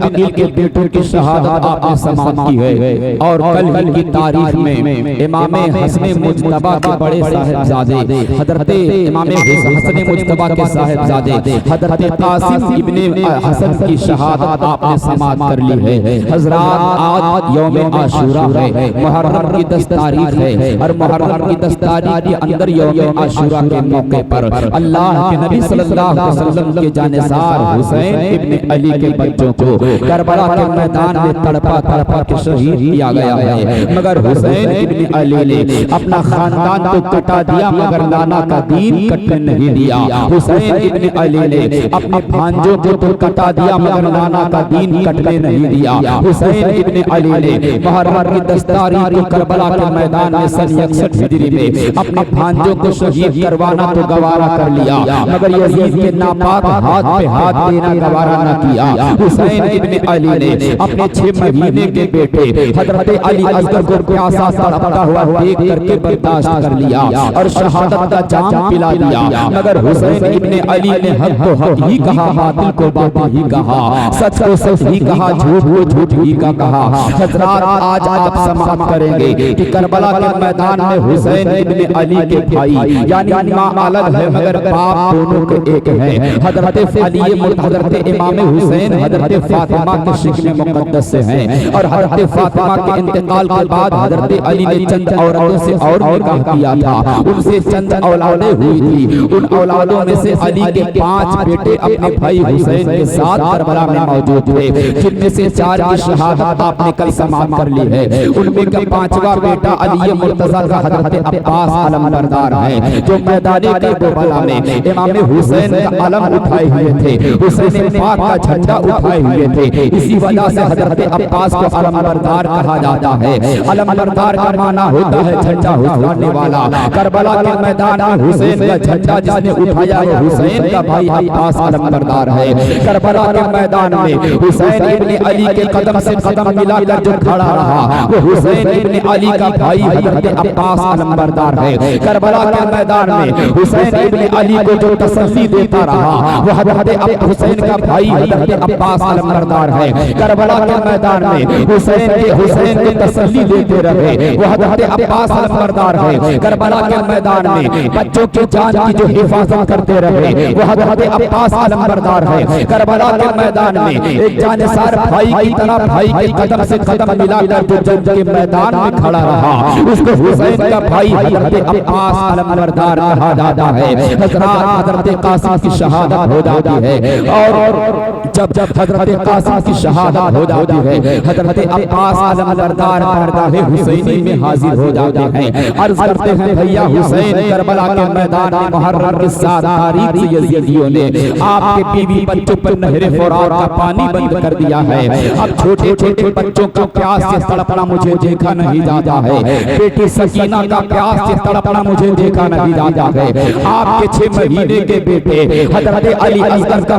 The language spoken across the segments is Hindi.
अकील के बेटों की शहादत आपने समाप्त की है। और कल ही की तारीख में इमाम हसन मुज्तबा के बड़े साहिबजादे हजरत इमाम हसन मुज्तबा के साहिबजादे हजरत कासिम इब्ने हसन की शहादत आपने समाप्त कर ली है। हजरात आज यौम आशूरा है, मुहर्रम की 10 तारीख है और मुहर्रम की 10 तारीख के अंदर यौम आशूरा के मौके पर अल्लाह के नबी सल्लल्लाहु अलैहि वसल्लम के जानिसार हुसैन इब्ने अली के बच्चों को करबला के मैदान में तड़पा तड़पा के शहीद किया गया है। मगर हुसैन इब्ने अली ने अपना खानदान तो कटा दिया मगर नाना का दीन कटने नहीं दिया। हुसैन इब्ने अली ने अपने भांजों को तो कटा दिया मगर नाना का दीन कटने नहीं दिया। हुसैन इब्ने अली ने मुहर्रम की 10 तारीख को करबला के मैदान में सन 61 हिजरी में अपने भांजों को शहीद करवाना तो गवारा कर लिया मगर यजीद के नापाक हाथ पे हाथ देना गवारा न किया। हुसैन इब्ने अली ने अपने 6 महीने के बेटे हजरत अली असगर को प्यासा तड़पता हुआ देख करके बर्दाश्त कर लिया और शहादत का जाम पिला दिया। मगर हुसैन इब्ने अली ने हक को हक ही कहा, बातिल को बातिल ही कहा, सच को सच ही कहा, झूठ को झूठ ही का कहा। हजरात आज आप समाप्त करेंगे कि करबला के मैदान में हुसैन इब्ने अली के भाई यानी मां अलग है मगर बाप दोनों के एक हैं। हजरत अली हजरत इमाम हुसैन हजरत फातिमा के शिकने मुकद्दस से हैं और हजरत फातिमा के इंतकाल के बाद हजरत अली ने चंद औरतों से और निकाह किया था। उनसे चंद औलादें हुई थी। उन औलादों में से अली के 5 बेटे अपने भाई हुसैन के साथ करबला में मौजूद थे, जिनमें से 4 की शहादत आपने कल समाप्त कर ली है। उनमें का 5वां बेटा अली मुर्तजा का हजरत अब्बास अलमबरदार है जो मैदान करबला में इमाम हुसैन का अलम उठाए हुए थे, हुसैन पाक का झंडा उठाए हुए थे। इसी वजह से हजरत अब्बास को अलमबरदार कहा जाता है। अलमबरदार का माना होता है झंडा उठाने वाला। करबला के मैदान में हुसैन का झंडा जिसने उठाया वो हुसैन का भाई अब्बास अलमबरदार है। करबला के मैदान में हुसैन इब्ने अली के कदम से कदम मिलाकर जो खड़ा रहा वो हुसैन इब्ने अली का भाई हजरत अब्बास अलमबरदार है। करबला के मैदान में हुसैन इब्ने अली को जो तसल्ली देता रहा वो हजरत हुसैन का भाई हजरत अब्बास अलमबरदार है। करबला के मैदान में हुसैन के तसल्ली देते रहे वो हजरत अब्बास अलमबरदार है। करबला के मैदान में बच्चों की जान की जो हिफाजत करते रहे वो हजरत अब्बास अलमबरदार है। करबला के मैदान में एक जानिसार भाई की तरह भाई के कदम से कदम मिलाकर जो जंग के मैदान में खड़ा रहा उसको हुसैन का भाई हजरत अब्बास अलमबरदार कहा जाता है। हजरत कासिम की शहादत हो जाती है और जब हजरत कासिम की शहादत हो जाती है हजरत अब्बास अलमबरदार बारगाह हुसैनी में हाजिर हो जाते हैं। अर्ज करते हैं भैया हुसैन करबला के मैदान में मुहर्रम की 7 तारीख से यजीदियों ने आपके बीवी बच्चों पर नहरे फुरात का पानी बंद कर दिया है। अब छोटे छोटे बच्चों का प्यास से तड़पना मुझे देखा नहीं जाता है। बेटी सकीना का प्यास से तड़पना मुझे देखा नहीं जाता है। आपके 6 महीने के बेटे हजरत अली असगर का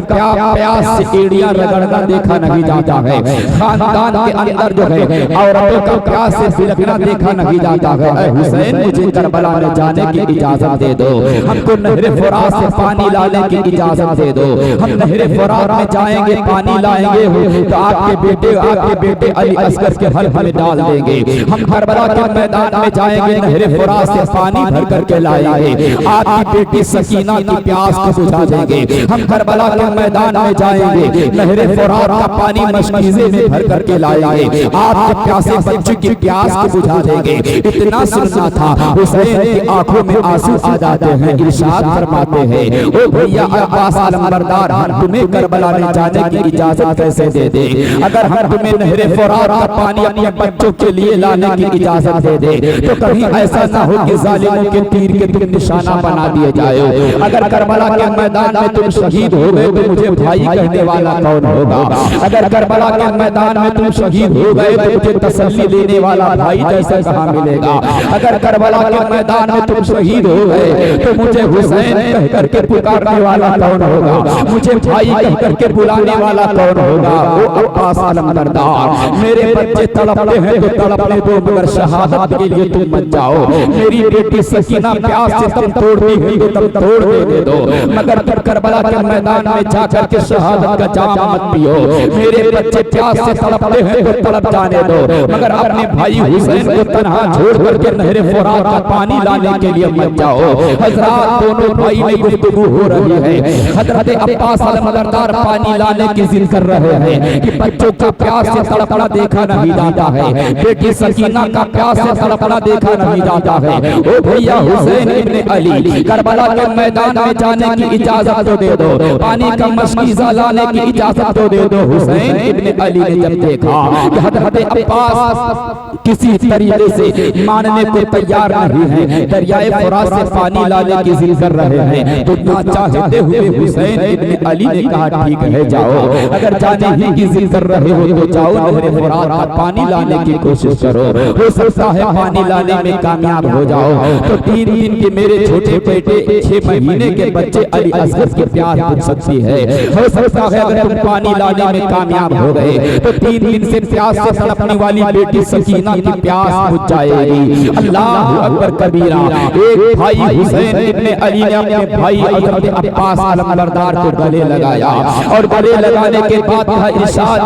प्यास से एड़ियां रगड़ना देखा नहीं जाता है। खानदान के अंदर जो है औरतों का प्यास से सिलकना देखा नहीं जाता है। हुसैन मुझे करबला में जाने की इजाजत दे दो, हमको नहरे फुरात से पानी लाने की इजाजत दे दो। हम नहरे फुरात में जाएंगे पानी लाएंगे तो आपके बेटे अली असगर के हल्क में डाल देंगे। हम करबला के मैदान में जाएंगे नहरे फुरात से पानी भर करके लाएंगे, आपकी बेटी सकीना की प्यास को बुझा देंगे। हम करबला के मैदान में जाएंगे नहरे फुरात का पानी मशकीज़े में भर करके लाएंगे, आपके प्यासे बच्चों की प्यास को बुझा देंगे। इतना सुनना था हुसैन की आंखों में आंसू आ जाते हैं। इरशाद फरमाते हैं ओ भैया अब्बास अलमबरदार हम तुम्हें करबला में जाने की इजाजत कैसे दे दे? अगर हम तुम्हें नहरे फुरात का पानी अपने बच्चों के लिए लाने की इजाजत दे दे तो कहीं ऐसा ना हो कि जालिमों के तीर के तुम निशाना बना दिए जाए। अगर करबला के मैदान में तुम शहीद हो गए तो मुझे भाई कहने वाला कौन होगा? अगर करबला के मैदान में तुम शहीद हो गए तो मुझे तसल्ली देने वाला भाई जैसा कहाँ मिलेगा? अगर करबला के मैदान में तुम शहीद हो गए तो मुझे हुसैन कह करके पुकारने वाला कौन होगा? मुझे भाई कह करके बुलाने वाला कौन होगा? वो अब्बास अलमबरदार मेरे बच्चे तड़पते हैं तो तड़पने दो मगर शहादत के लिए तुम मत जाओ। मेरी बेटी सकीना प्यास से तुम तोड़ती हुई तो तुम तोड़ दे दो मगर तुम करबला के मैदान में जाकर के शहादत का जाम मत पियो। मेरे बच्चे प्यास से तड़पते हैं तो तड़प जाने दो, मगर अपने भाई हुसैन को तन्हा छोड़ करके नहर फुरात का पानी लाने के लिए मत जाओ। हजरत दोनों भाई में गुफ्तगू हो रही है। हजरत अब्बास अलमदार पानी लाने की जिद कर रहे हैं कि बच्चों का प्यास से तड़पना देखा नहीं जाता है, बेटी सकीना का प्यास से तड़पना देखा नहीं जाता है। ओ भैया हुसैन इब्ने अली, करबला के मैदान में जाने की इजाजत तो दे दो, पानी का मशकीज़ा लाने की इजाजत तो दे दो। हुसैन इब्ने अली ने जब देखा कि हजरत अब्बास किसी तरीके से मानने को तैयार नहीं है, दरियाए फुरात से पानी लाने की जिद कर रहे हैं, तो ना चाहते हुए हुसैन इब्ने अली ने कहा ठीक है जाओ, अगर जाने ही की जिद कर रहे हो तो जाओ, नहर फुरात का पानी लाने की कोशिश करो, हो सकता है पानी लाने में कामयाब हो जाओ। तो 3 दिन के मेरे छोटे बेटे 6 महीने के बच्चे अली असगर की प्यास बुझ सकती है। हो सकता है अगर तुम पानी लाने में कामयाब हो गए तो 3 दिन से प्यास से तड़पने वाली बेटी सकीना की प्यास बुझ जाएगी। अल्लाह अकबर कबीरा। एक भाई हुसैन इब्ने अली ने अपने भाई हजरत अब्बास अलमदार को गले लगाया और गले लगाने के बाद कहा इरशाद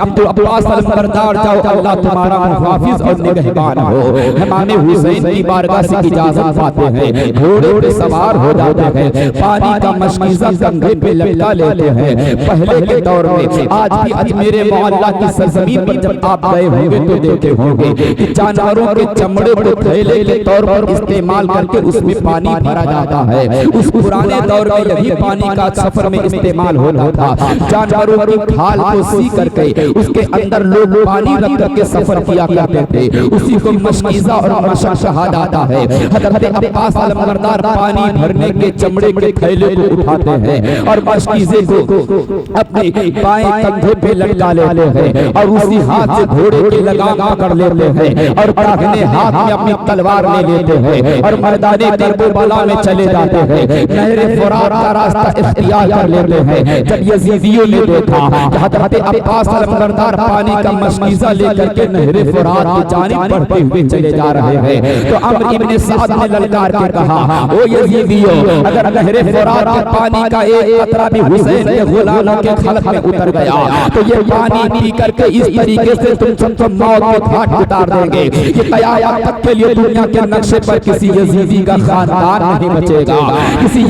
अब तो अब्बास अलमदार जाओ, अल्लाह तुम्हारा मुहाफिज और निगहबान हो। इमाम हुसैन की बारगाह से इजाजत पाते हैं, घोड़े पे सवार हो जाते हैं, पानी का मशकीज़ा कंधे पे लटका लेते हैं। पहले के दौर में, आज भी अजमेर मोहल्ला की सरजमीन पर जब आप गए होंगे तो देखे होंगे कि जानवरों के चमड़े को थैले के तौर पर इस्तेमाल करके उसमें पानी भरा जाता है। उस पुराने दौर में यही पानी का सफर में इस्तेमाल होता था। जानवरों की खाल को सी करके उसके अंदर लोग पानी रख करके सफर किया करते थे, उसी को मशकीज़ा और मशक कहा जाता है। हजरत अब्बास अलमदार पानी भरने के चमड़े के थैले को उठाते हैं और मशकीज़े को अपने बाएं कंधे पे लटका लेते हैं और उसी हाथ से घोड़े की लगाम पकड़ लेते हैं और दाहिने हाथ में अपनी तलवार ले लेते हैं और मैदान करबला में चले जाते हैं। नहर फुरात का रास्ता इख्तियार कर लेते हैं। जब यजीदियों ने देखा हजरत अब्बास अलमदार पानी का मशकीज़ा लेकर के नहर फुरात की जानिब बढ़ते हुए चले जा रहे हैं, तो अम्र इब्ने साद ने ललकार के कहा ओ यजीदियों, अगर नहर फुरात के पानी का एक कतरा भी हुसैन के गुलामों के खलक में उतर गया तो ये पानी पी करके इस तरीके से तुम सबको मौत के घाट उतार देंगे कि क़यामत तक के लिए दुनिया के नक्शे पर किसी यजीदी का खानदान नहीं बचेगा, किसी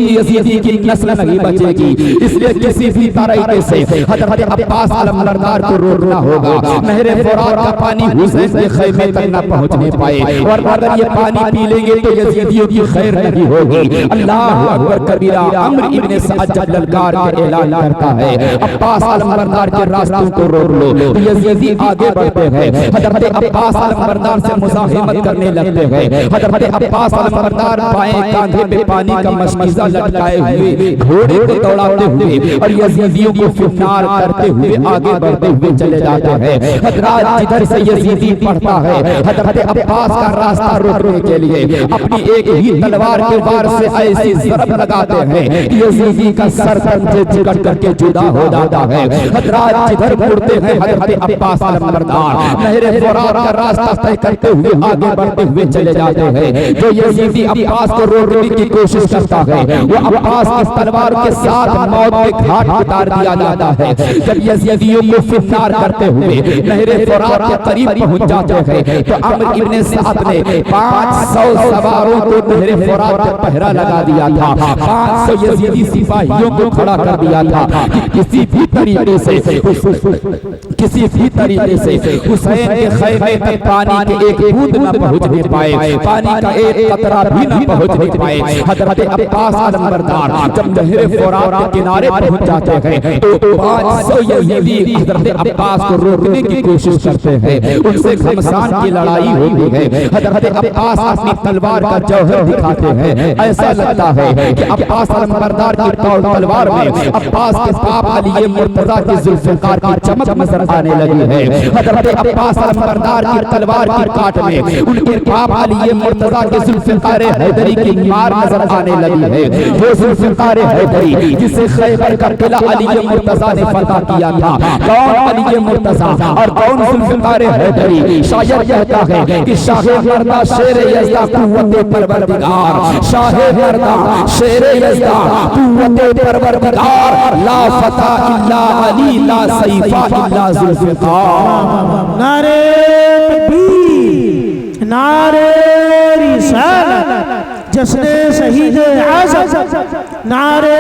यजीदी की नस्ल नहीं बचेगी। इसलिए किसी भी तरीके से हजरत अब्बास अलमदार को रोकना होगा। नहर फुरात का पानी हुसैन के खैमे तक न पहुंचने पाए, और अगर ये पानी पी लेंगे तो यजीदियों की खैर नहीं होगी। अल्लाह अकबर कबीरा। अम्र इब्ने साद जब ललकार के ऐलान करता है अब्बास अलमदार के रास्तों को रोक लो, तो यजीदी आगे बढ़ते हैं, हजरत अब्बास अलमदार से मुज़ाहिमत करने लगते हैं। हजरत अब्बास अलमदार बाएं कांधे पे पानी का मशकीज़ा लटकाए हुए घोड़े को दौड़ाते हुए और यजीदियों को फिरनार करते हुए आगे बढ़ते हुए चले जाते हैं। हजरत जिधर से यजीदी पढ़ता है हजरत अब्बास का रास्ता रोकने के लिए अपनी एक ही तलवार के वार से ऐसी ज़रब लगाते हैं कि यजीदी का सर से चिकट करके जुदा हो जाता है। हजरत जिधर मुड़ते हैं हजरत अब्बास अलमदार नहर फुरात का रास्ता तय करते हुए आगे बढ़ते हुए चले जाते हैं। जो यजीदी अब्बास को रोकने की कोशिश करता है वो अब्बास की तलवार के साथ मौत के घाट उतार दिया जाता है। जब यजीदियों को फिरनार करते हुए नहर फुरात के करीब पहुंच जाते हैं तो अम्र इब्ने साद ने 500 सवारों को नहर फुरात पर पहरा लगा दिया था। 500 यजीदी सिपाहियों को खड़ा कर दिया था कि किसी भी तरीके से हुसैन के खैमे तक पानी के एक बूंद न पहुंचने पाए, पानी का एक कतरा भी न पहुंचने पाए। हजरत अब्बास अलमदार जब नहर फुरात के किनारे पहुंच जाते हैं तो 500 यजीदी हजरत अब्बास को रोकने की कोशिश करते हैं, उनसे घमसान की लड़ाई होती है। हजरत अब्बास अपनी तलवार का जौहर दिखाते हैं, ऐसा लगता है कि अब्बास अलमदार की तलवार में अब्बास के बाप अली मुर्तजा की जुल्फ़िकार की चमक नजर आने लगी है। हजरत अब्बास अलमदार की तलवार की काट में उनके बाप अली मुर्तजा के जुल्फ़िकार हैदरी की मार नजर आने लगी है। वो जुल्फ़िकार हैदरी जिसे खैबर का किला अली मुर्तजा ने फतह किया था। कौन अली मुर्तजा और कौन जुल्फ़िकार हैदरी? शायर कहता है कि शाहे मर्दा शेर यज़दा कुव्वते परवरदिगार, शाहे मर्दा शेर यज़दा कुव्वते परवरदिगार, ला साता इल्ला अली ला सैफा इल्ला जुल्फ़िकार। नारे तकबीर, नारे रिसालत, जश्ने शहीद आज़म, नारे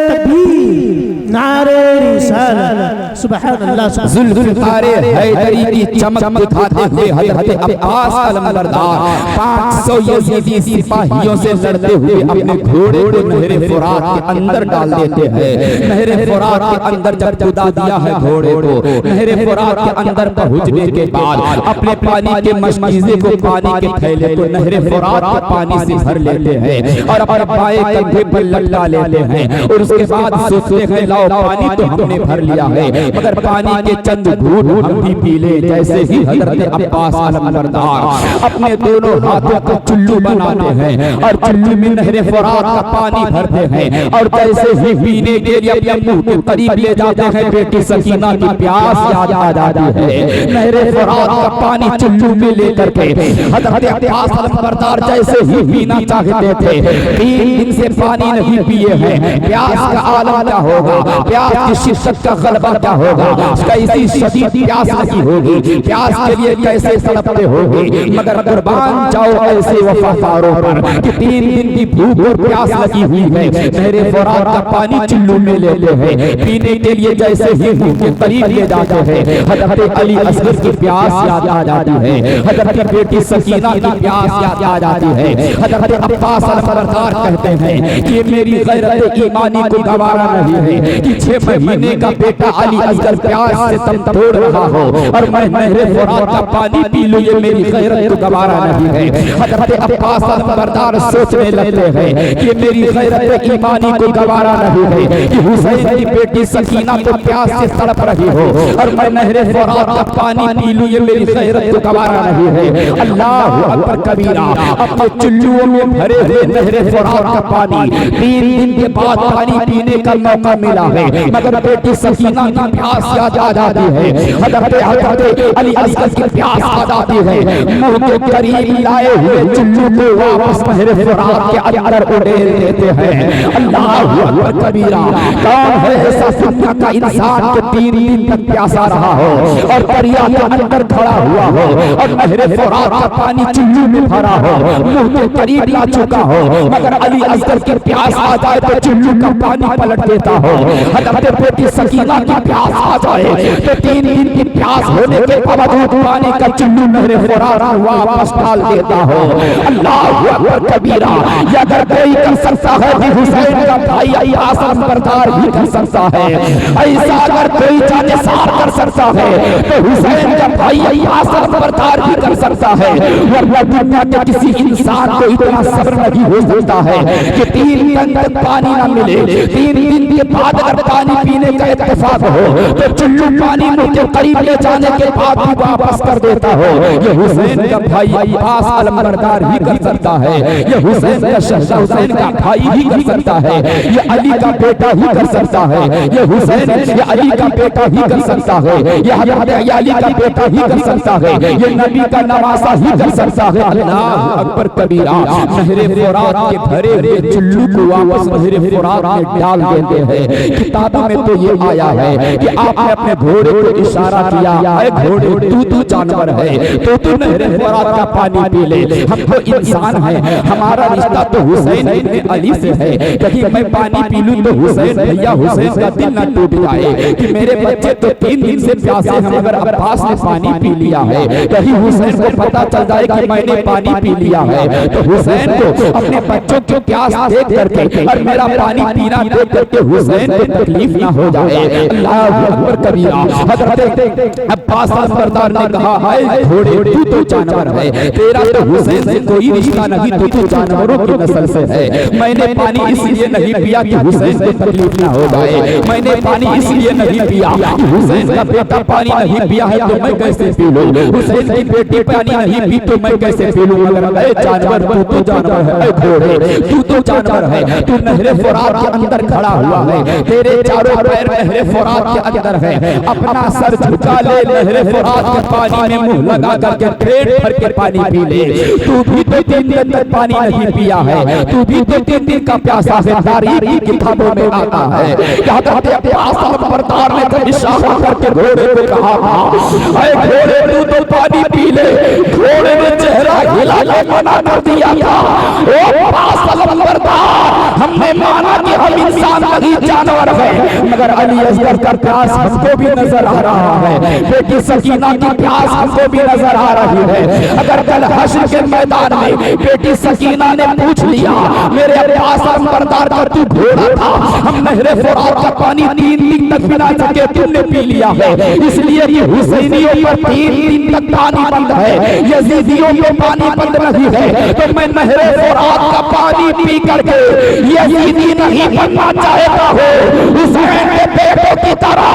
तकबीर, नारे रिसालत। सुभान अल्लाह। जुल्फ़िकार हैदरी की चमक दिखाते हुए हज़रत अब्बास अलमबरदार 500 यज़ीदी सिपाहियों से लड़ते हुए अपने घोड़े को नहरे फुरात के अंदर डाल देते हैं। नहरे फुरात के अंदर जब कूदा दिया है घोड़े को, नहरे फुरात के अंदर पहुंचने के बाद अपने पानी के मशकीज़े को, पानी के थैले को नहरे फुरात के पानी से भर लेते हैं और अपने बाएं कंधे पर लटका लेते हैं और उसके बाद सोचते हैं लाओ पानी तो हमने भर लिया है, मगर पानी के चंद घूंट हम भी पी ले। जैसे ही हज़रत अब्बास अलमबरदार अपने दोनों हाथों को चुल्लू बनाते हैं और चुल्लू में नहरे फुरात का पानी भरते हैं और जैसे ही पीने के लिए अपने मुंह के करीब ले जाते हैं, बेटी सकीना की प्यास याद आ जाती है। नहरे फुरात का पानी चुल्लू में लेकर के हज़रत अब्बास अलमबरदार जैसे ही पीना चाहते थे, 3 दिन से पानी नहीं पिए हैं। प्यास का आलम क्या होगा, प्यास की शिद्दत का गलबा क्या होगा, कैसी शदीद प्यास लगी होगी, प्यास के लिए कैसे तड़पते होगे। मगर कुर्बान जाओ ऐसे वफादारों पर कि 3 दिन की भूख और प्यास लगी हुई है। नहरे फुरात का पानी चुल्लू में लेते हैं, पीने के लिए जैसे ही मुंह के करीब ले जाते हैं, हज़रत अली असगर की प्यास याद आ जाती है, हज़रत बेटी सकीना की प्यास याद आ जाती है। हज़रत अब्बास अलमबरदार कहते हैं कि मेरी गैरत ईमानी को गवारा नहीं है कि 6 महीने का बेटा अली असगर प्यास से दम तोड़ रहा हो और मैं नहरे फुरात का पानी पी लूं, ये मेरी गैरत को गवारा नहीं है। हज़रत अब्बास अलमबरदार सोचने लगते हैं कि मेरी गैरत ईमानी को गवारा नहीं है कि हुसैन की बेटी सकीना तो प्यास से तड़प रही हो और मैं नहरे फुरात का पानी पी लूं, ये मेरी गैरत को गवारा नहीं है। अल्लाह अकबर कबीरा। अपने चुल्लुओं में भरे हुए नहरे फुरात का पानी 3 दिन के बाद पानी पीने का मौका मिला है, मगर बेटी सकीना की प्यास याद आ जाती है। हज़रत अली असगर की प्यास आ जाती है। मुंह के करीब लाए हुए चुल्लू को वापस नहरे फुरात के अंदर उड़ेल देते हैं। अल्लाह अकबर कबीरा। कौन है ऐसा दुनिया का इंसान के 3 दिन तक प्यासा रहा हो और दरिया के अंदर खड़ा हुआ हो और नहरे फुरात का पानी चुल्लू में भरा हो, मुंह के करीब ला चुका हो, मगर अली असगर की प्यास आ जाए तो चुल्लू का पानी पलट देता हो। हज़रत बेटी सकीना की प्यास आ जाए तो 3 दिन की प्यास होने के बावजूद पानी का चुल्लू नहरे फुरात वापस डाल देता हो। अल्लाह अकबर कबीरा। ये अगर कोई कर सकता है कि हुसैन का भाई अब्बास अलमबरदार भी कर सकता है। ऐसा अगर कोई जानिसार कर सकता है तो हुसैन का भाई अब्बास अलमबरदार भी कर सकता है। वरना दुनिया के किसी इंसान को इतना सब्र नहीं हो सकता है कि 3 दिन तक पानी न मिले, 3 दिन के बाद अगर पानी पीने का इत्तेफाक हो तो चुल्लू पानी मुंह के करीब ले जाने के बाद भी वापस कर देता हो। ये हुसैन का भाई अब्बास अलमबरदार ही कर सकता है, ये हुसैन का शहज़ादा हुसैन का भाई ही कर सकता है, ये अली का बेटा ही कर सकता है, ये हुसैन ये अली का बेटा ही कर सकता है, ये हज़रत अली का बेटा ही कर सकता है, ये नबी का नवासा ही कर सकता है। अल्लाह अकबर कबीरा। नहरे फुरात के भरे हुए चुल्लू को वापस नहरे फुरात में डाल देते हैं। किताबों में तो ये आया है कि आपने अपने घोड़े को इशारा किया, ऐ घोड़े तू जानवर है तो तू नहरे फुरात का पानी पी ले। हम तो इंसान हैं, हमारा रिश्ता तो हुसैन इब्ने अली से है, कहीं मैं पानी पी लूं तो हुसैन भैया हुसैन का दिल न टूट जाए कि मेरे बच्चे तो 3 दिन से प्यासे हैं मगर अब्बास ने पानी पी लिया है, कहीं हुसैन को पता चल जाए कि मैंने पानी पी लिया है तो हुसैन को अपने बच्चों की प्यास देख करके और मेरा पानी पीना देख करके हुसैन को तकलीफ ना हो जाए। अल्लाह अकबर कबीरा। हज़रत अब्बास अलमबरदार ने कहा है घोड़े तू तो जानवर है, तेरा तो हुसैन से कोई रिश्ता नहीं, तू जानवरों की नस्ल से है। मैंने पानी इसलिए नहीं पिया कि हुसैन को तकलीफ ना हो जाए, मैंने पानी इसलिए नहीं पिया कि हुसैन का बेटा पानी नहीं पिया है तो मैं कैसे पी लूं, हुसैन की बेटी पानी नहीं पी तो मैं कैसे पी लूं। मगर ऐ जानवर, तू तो जानवर है, ऐ घोड़े तू तो जानवर है, तू नहरे फुरात के अंदर खड़ा हुआ है, तेरे चारों पैर नहरे फुरात के अंदर है, अपना सर झुका ले, नहरे फुरात के पानी में मुंह लगा करके पेट भर के पानी पी ले। तू भी तो 3 दिन तक पानी नहीं पिया है, तू भी तो 3 दिन का प्यासा है। तारीख की किताबों में आता है, क्या कहते हैं प्यासा बरदार ने कभी इशारा करके घोड़े को कहा, ऐ घोड़े तू तो पानी पी ले। घोड़े ने चेहरा हिला के मना कर दिया था, ओ प्यासा बरदार, हमने माना कि हम इंसान नहीं जानवर है, मगर अली असगर का प्यास हमको भी नजर आ रहा है, बेटी सकीना की प्यास हमको भी नजर आ रही है। अगर कल हश्र के मैदान में बेटी सकीना ने पूछ लिया, मेरे अब्बास बरदार का तू घोड़ा था, हम नहरे फुरात का पानी 3 दिन तक बिना सके तुमने पी लिया है, इसलिए कि हुसैनियों पर 3 दिन तक पानी बंद है, यजीदियों पे पानी बंद नहीं है, तो मैं नहरे फुरात का पानी पी करके यजीदी नहीं बनना चाहता हूँ। हुसैन के बेटों की तरह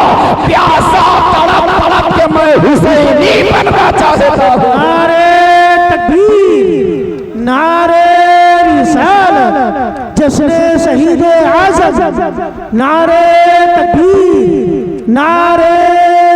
प्यासा तड़प तड़प के मैं हुसैनी बनना चाहता हूँ। नारे तकबीर, नारे रिसालत, जश्न शहीद आज़म, नारे तकबीर, नारे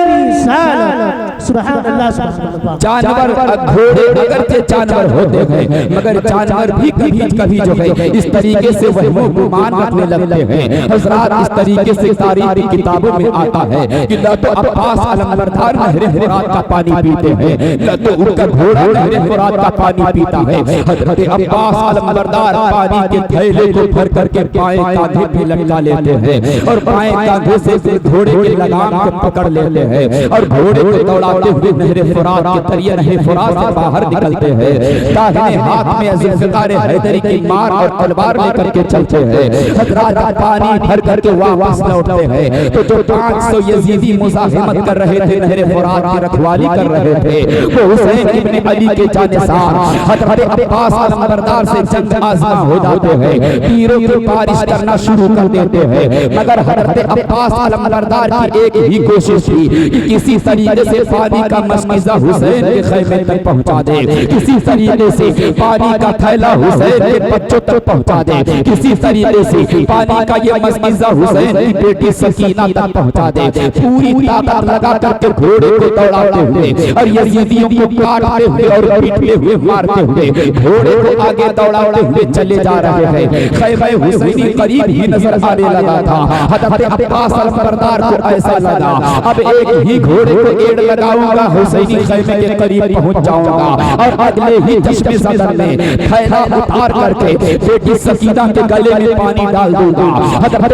रिसालत। सुभान अल्लाह, सुभान अल्लाह। जानवर घोड़े अगरचे जानवर होते हैं, मगर जानवर भी कभी कभी जो है इस तरीके से वह गुमान रखने लगते हैं। हज़रात इस तरीके से तारीख की किताबों में आता है कि न तो अब्बास अलमबरदार नहरे फुरात का पानी पीते हैं, न तो उनका घोड़ा नहरे फुरात का पानी पीता है। हज़रत अब्बास अलमबरदार पानी के थैले को भर करके बाएं कांधे पे लटका लेते हैं और बाएं कांधे से घोड़े के लगाम को पकड़ लेते हैं और घोड़े को दौड़ाते हुए नहरे फुरात के तरिए नहरे फुरात से बाहर निकलते हैं। दाहिने हाथ में ज़ुल्फ़िकार हैदरी की मार और तलवार लेकर के चलते हैं। हज़रात पानी भर करके वापस लौटते हैं तो जो 500 यजीदी मुज़ाहिमत कर रहे थे, नहरे फुरात की रखवाली कर रहे थे, वो हुसैन इब्ने अली के जानिसार हज़रत अब्बास अलमबरदार से जंग आज़मा हो जाते हैं, तीरों की बारिश करना शुरू कर देते हैं। मगर हज़रत अब्बास अलमबरदार की एक ही कोशिश थी कि किसी तरीके से पानी का मस्किज़ा हुसैन के खैमे तक पहुंचा दे, किसी तरीके से पानी का थैला हुसैन के बच्चों तक पहुंचा दे, किसी तरीके से पानी का ये मस्किज़ा हुसैन की बेटी सकीना तक पहुंचा दे। पूरी ताकत लगा करके घोड़े को दौड़ाते हुए और यजीदियों को काटते हुए और पीटते हुए मारते हुए घोड़े को आगे दौड़ाते हुए चले जा रहे हैं। खैमे हुसैनी करीब ही नजर आने लगा था। हज़रत अब्बास अलमबरदार को ऐसा लगा अब एक ही घोड़े को एड़ लगाऊंगा, हुसैनी खैमे के करीब पहुंच जाऊंगा और अगले ही जश्न सदर में थैला उतार करके बेटी सकीना के गले में पानी डाल दूंगा, हज़रत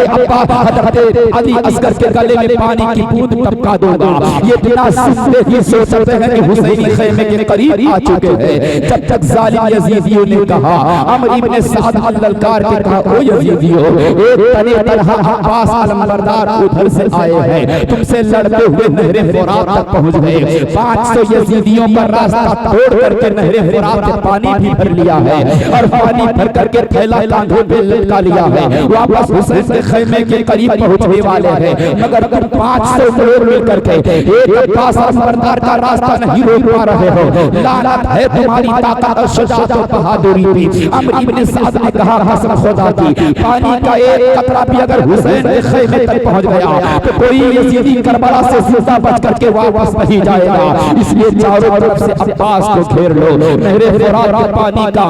अली असगर के गले में पानी की बूंद टपका दूंगा। ये बिना सुनते ही सोचते हैं कि हुसैनी खैमे के करीब आ चुके हैं। जब तक जालिम यजीदियों ने कहा, अमर इब्ने साद अल-ललकार ने कहा, ओ यजीदियों, एक तने तरह अब्बास अलमबरदार उधर से आए हैं, तुमसे लड़ते हुए नहरे फुरात तक पहुंच गए। 500 यजीदियों पर रास्ता तोड़ करके नहरे फुरात के पानी भी भर लिया है और पानी भर करके थैला कांधों पे लटका लिया है। वापस हुसैन के खैमे के करीब पहुंचने वाले हैं, मगर तुम 500 लोग मिलकर के एक अब्बास अलमबरदार का रास्ता नहीं रोक पा रहे हो। लानत है तुम्हारी ताकत और शुजाअत और बहादुरी की। अमर इब्ने साद ने कहा, कसम खुदा की, पानी का एक कतरा भी अगर हुसैन के खैमे तक पहुंच गया तो कोई यजीदी करबला से जिंदा बच करके वापस नहीं जाएगा। इसलिए चारों तरफ से अब्बास को घेर लो, नहरे फुरात के पानी का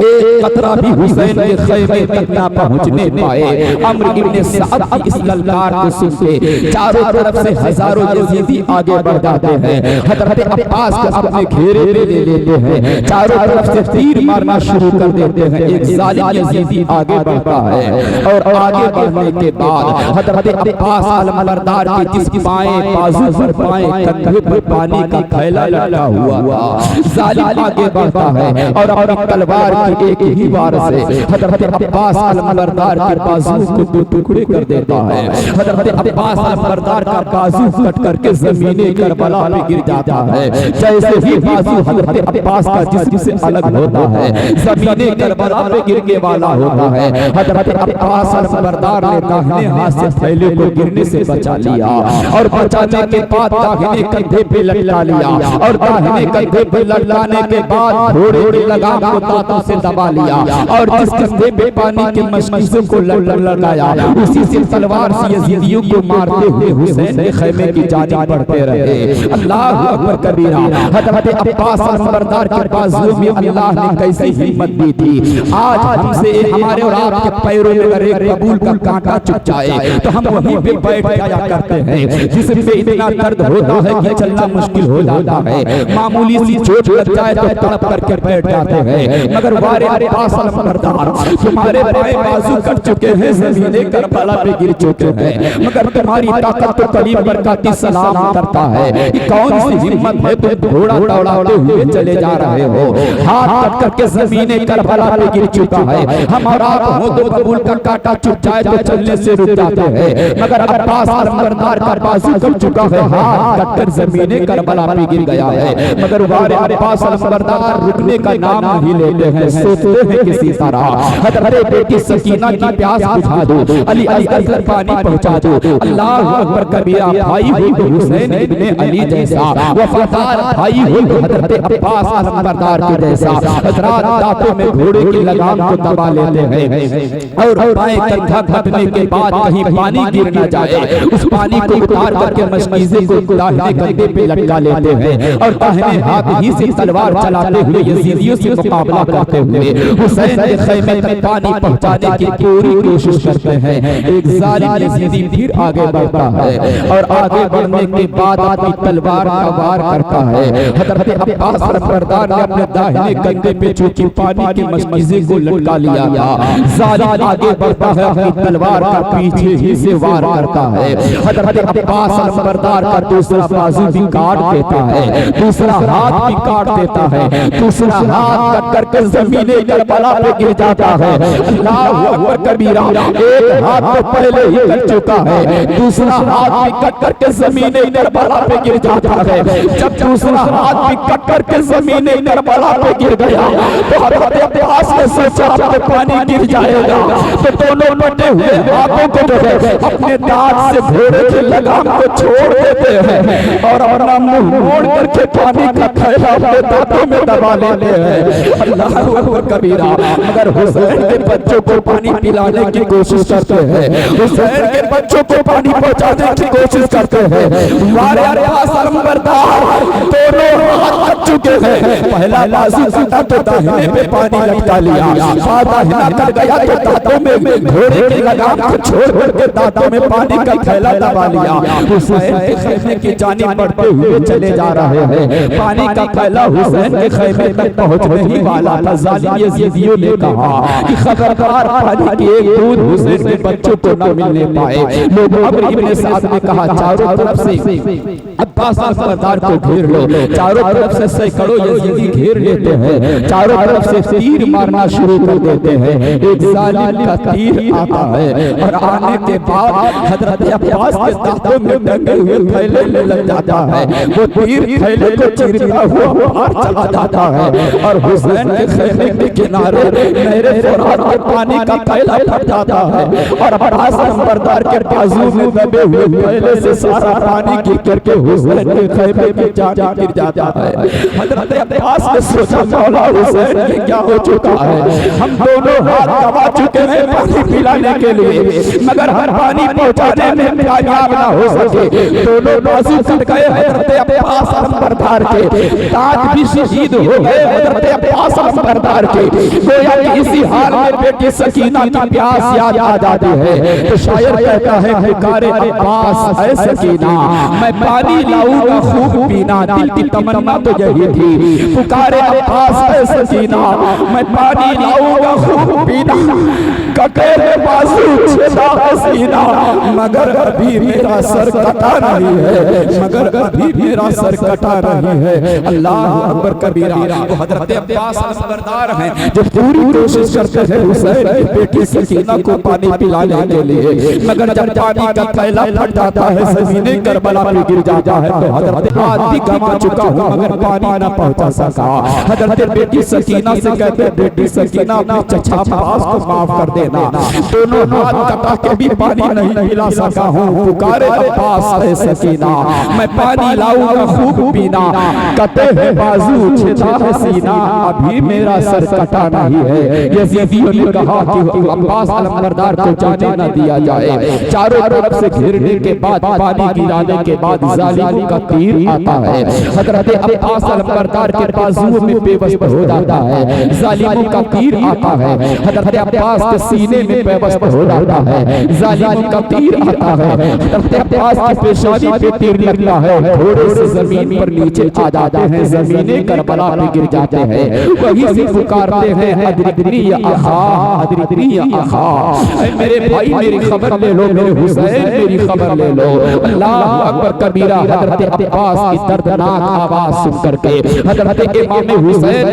एक कतरा भी हुसैन के खैमे तक ना पहुंचने पाए। अमर इब्ने साद की इस ललकार को सुन के चारों तरफ से हजारों यजीदी आगे बढ़ जाते हैं। हज़रत अब्बास को अपने घेरे में ले लेते हैं, चारों तरफ से तीर मारना शुरू कर देते हैं। एक जालिम यजीदी आगे बढ़ता है और आगे बढ़ने के बाद हज़रत अब्बास अलमबरदार के जिस बाएं बाजू पर बाएं कंधे पर पानी पानी का थैला लटका हुआ था। जालिम आगे बढ़ता है और अपनी तलवार की एक ही वार से हजरत अब्बास अलमबरदार के बाजू को दो टुकड़े कर देता है। हजरत अब्बास अलमबरदार का बाजू कट करके ज़मीने करबला पे गिर जाता है। जैसे ही बाजू हजरत अब्बास का जिस्म से अलग होता है, ज़मीने करबला पे गिरने वाला होता है। हजरत अब्बास अलमबरदार ने दाहिने हाथ से थैले को गिरने से बचा लिया और बचाने के बाद दाहिने कंधे पे लटका लिया और दाहिने कंधे पे लटकाने के बाद घोड़े की लगाम को दांतों से दबा लिया और जिस कंधे पे पानी के मशकीज़ों को लगाया उसी से तलवार से यजीदियों को मारते हुए हुसैन के खैमे की जानिब बढ़ते रहे। अल्लाह अकबर कबीरा। हजरत अब्बास अलमबरदार के बाजुओं में अल्लाह ने कैसी हिम्मत दी थी। आज हमसे हमारे और आपके पैरों में अगर एक कबूल का कांटा चुभ जाए तो हम वहीं पे बैठ जाया करते हैं, जिसमें इतना दर्द होता है कि चलना मुश्किल हो जाता है। मामूली सी चोट लग जाए तो तड़प करके बैठ जाते हैं। मगर वारे अब्बास अलमबरदार तुम्हारे बाएं बाजू कट चुके हैं, ज़मीने करबला पे गिर चुके हैं, मगर तुम्हारी ताकत तो करीब बरकती सलाम करता है कि कौन सी हिम्मत है तुम घोड़ा दौड़ाते हुए चले जा रहे हो। हाथ कट करके ज़मीने करबला पे गिर चुका है। हम और आप हो तो कबूल का कांटा चुभ जाए तो चलने से रुक जाते हैं, मगर अब्बास अलमबरदार का बाजू कट चुका है, हाथ कटकर ज़मीने करबला पे गिर गया है, मगर वारे अब्बास अलमबरदार रुकने का नाम नहीं लेते हैं, सोचते हैं किसी तरह हजरत बेटी सकीना की प्यास बुझा दो, अली असगर तक पानी पहुंचा दो। अल्लाह अकबर कबीरा। भाई हो तो हुसैन इब्ने अली जैसा, वफादार भाई हो तो हजरत अब्बास अलमबरदार के जैसा। हजरत दांतों में घोड़े की लगाम को दबा लेते हैं और बाएं कंधा घटने के बाद कहीं पानी गिर न जाए उस पानी को उतार करके मशकीज़े को दाहिने कंधे पे लटका लेते हैं और दाहिने हाथ ही से तलवार चलाते हुए यजीदियों से मुकाबला करते हुए हुसैन के खैमे में पानी पहुंचाने की पूरी कोशिश करते हैं। एक जालिम यजीदी फिर आगे बढ़ता है और आगे बढ़ने के बाद अपनी तलवार का वार करता है। हजरत अब्बास अलमबरदार ने अपने दाहिने कंधे पे चूंकि पानी के मशकीज़े को लटका लिया था, जालिम आगे बढ़ता है, अपनी तलवार का पीछे ही से वार करता है। हजरत अब्बास अलमबरदार का दूसरा बाजू भी काट देता है, दूसरा हाथ भी काट देता है, दूसरा हाथ कट करके ज़मीने करबला पे गिर जाता है। अल्लाह अकबर कबीरा। एक हाथ तो पहले ही कट चुका है, दूसरा हाथ भी कट करके ज़मीने करबला पे गिर जाता है। जब दूसरा हाथ भी कट करके ज़मीने करबला पे गिर गया तो हजरत अब्बास ने सोचा अपने पानी गिर जाएगा, तो दोनों कटे हुए हाथों को जो है अपने दांत से घोड़े की लगाम को छोड़ देते हैं और अपना मुंह मोड़ करके पानी का थैला अपने दांतों में दबा लेते हैं। अल्लाह अकबर कबीरा। मगर हुसैन के बच्चों को पानी पिलाने की कोशिश करते हैं, हुसैन के बच्चों को पानी पहुंचाने की कोशिश करते हैं। वारे अब्बास अलमबरदार दोनों हाथ कट चुके हैं, पहला बाजू कटा तो दाहिने पे पानी लटका लिया, दाहिना कट गया तो दांतों में घोड़े की लगाम को छोड़ करके दांतों में पानी का थैला दबा लिया। हुसैन के खैमे की जानिब बढ़ते हुए चले जा रहे हैं। पानी का थैला हुसैन के खैमे तक पहुंचने ही वाला था। जालिम यजीदियों ने कहा कि खबरदार पानी की एक बूंद हुसैन के बच्चों को न मिलने पाए। लोग अमर इब्ने साद ने कहा चारों तरफ से अब्बास अलमबरदार को घेर लो, चारों तरफ से सैकड़ों यजीदी घेर लेते हैं, चारों तरफ से तीर मारना शुरू कर देते हैं। एक जालिम का तीर आता है और आने के बाद हजरत अब्बास के दांतों में डंगे हुए थैले में लग जाता है। वो तीर थैले को चीरता हुआ बाहर चला जाता है और हुसैन के खैमे के किनारे नहरे फुरात के पानी का थैला फट जाता है और अब्बास अलमबरदार के बाजू में दबे हुए थैले से सारा पानी गिर करके हुसैन के खैमे में जाकर गिर जाता है। हजरत अब्बास ने सोचा मौला हुसैन के क्या हो चुका है, हम दोनों हाथ दबा चुके हैं पानी पिलाने के लिए, मगर हम पानी पहुंचाने में कामयाब ना हो सके। दोनों बाजू कट गए हजरत अब्बास अलमबरदार के, दांत भी शहीद हो गए हजरत अब्बास अलमबरदार के। गोया कि इसी हाल में बेटी सकीना की प्यास याद आ जाती है तो शायर कहता है पुकारे अब्बास ऐ सकीना, मैं पानी लाऊंगा खूब पीना, दिल की तमन्ना तो यही थी। पुकारे अब्बास है सकीना, मैं पानी लाऊंगा खूब पीना, कटे में बाजू छेदा है सीना, मगर अभी मेरा सर कटा नहीं है, मगर अभी मेरा सर कटा नहीं है। अल्लाह अकबर कबीरा। वो हजरत अब्बास नंबरदार हैं जो पूरी कोशिश करते हैं हुसैन की बेटी सकीना को पानी पिलाने के लिए, मगर जब पानी का थैला फट जाता है, ज़मीने करबला पे गिर जाता है, तो हजरत आदि गवा चुका हूं मगर पानी ना पहुंचा सका। हजरत बेटी सकीना से कहते हैं, बेटी सकीना अपने चचा अब्बास को माफ कर देना, दोनों हाथ कटा के भी पानी नहीं पिला सका हूं। पुकारे अब्बास है सकीना, मैं पानी लाऊंगा खूब पीना, कटे हैं बाजू छेदा है सीना, अभी मेरा सर कटा नहीं है। यजीदियों ने कहा कि अब्बास नंबरदार को जाने न दिया जाए। चारों तरफ से घेरने के बाद, पानी गिराने के बाद जालिमों का तीर आता है, हजरत अब्बास नंबरदार के बाजुओं में बेबस हो जाता है। जालिमों का तीर आता है, हजरत अब्बास के सीने में बेबस हो जाता है। जालिमों का तीर आता है, हजरत अब्बास की पेशानी पे तीर लगता है, थोड़े से जमीन पर नीचे आ जाते हैं, ज़मीने करबला पे गिर जाते हैं। वही से पुकारते हैं, अदरिकनी या अखा, अदरिकनी या अखा, मेरे भाई मेरी खबर ले लो, मेरे हुसैन मेरी खबर ले लो। अल्लाह अकबर कबीरा। हजरत अब्बास की दर्दनाक आवाज सुन करके हजरत इमाम हुसैन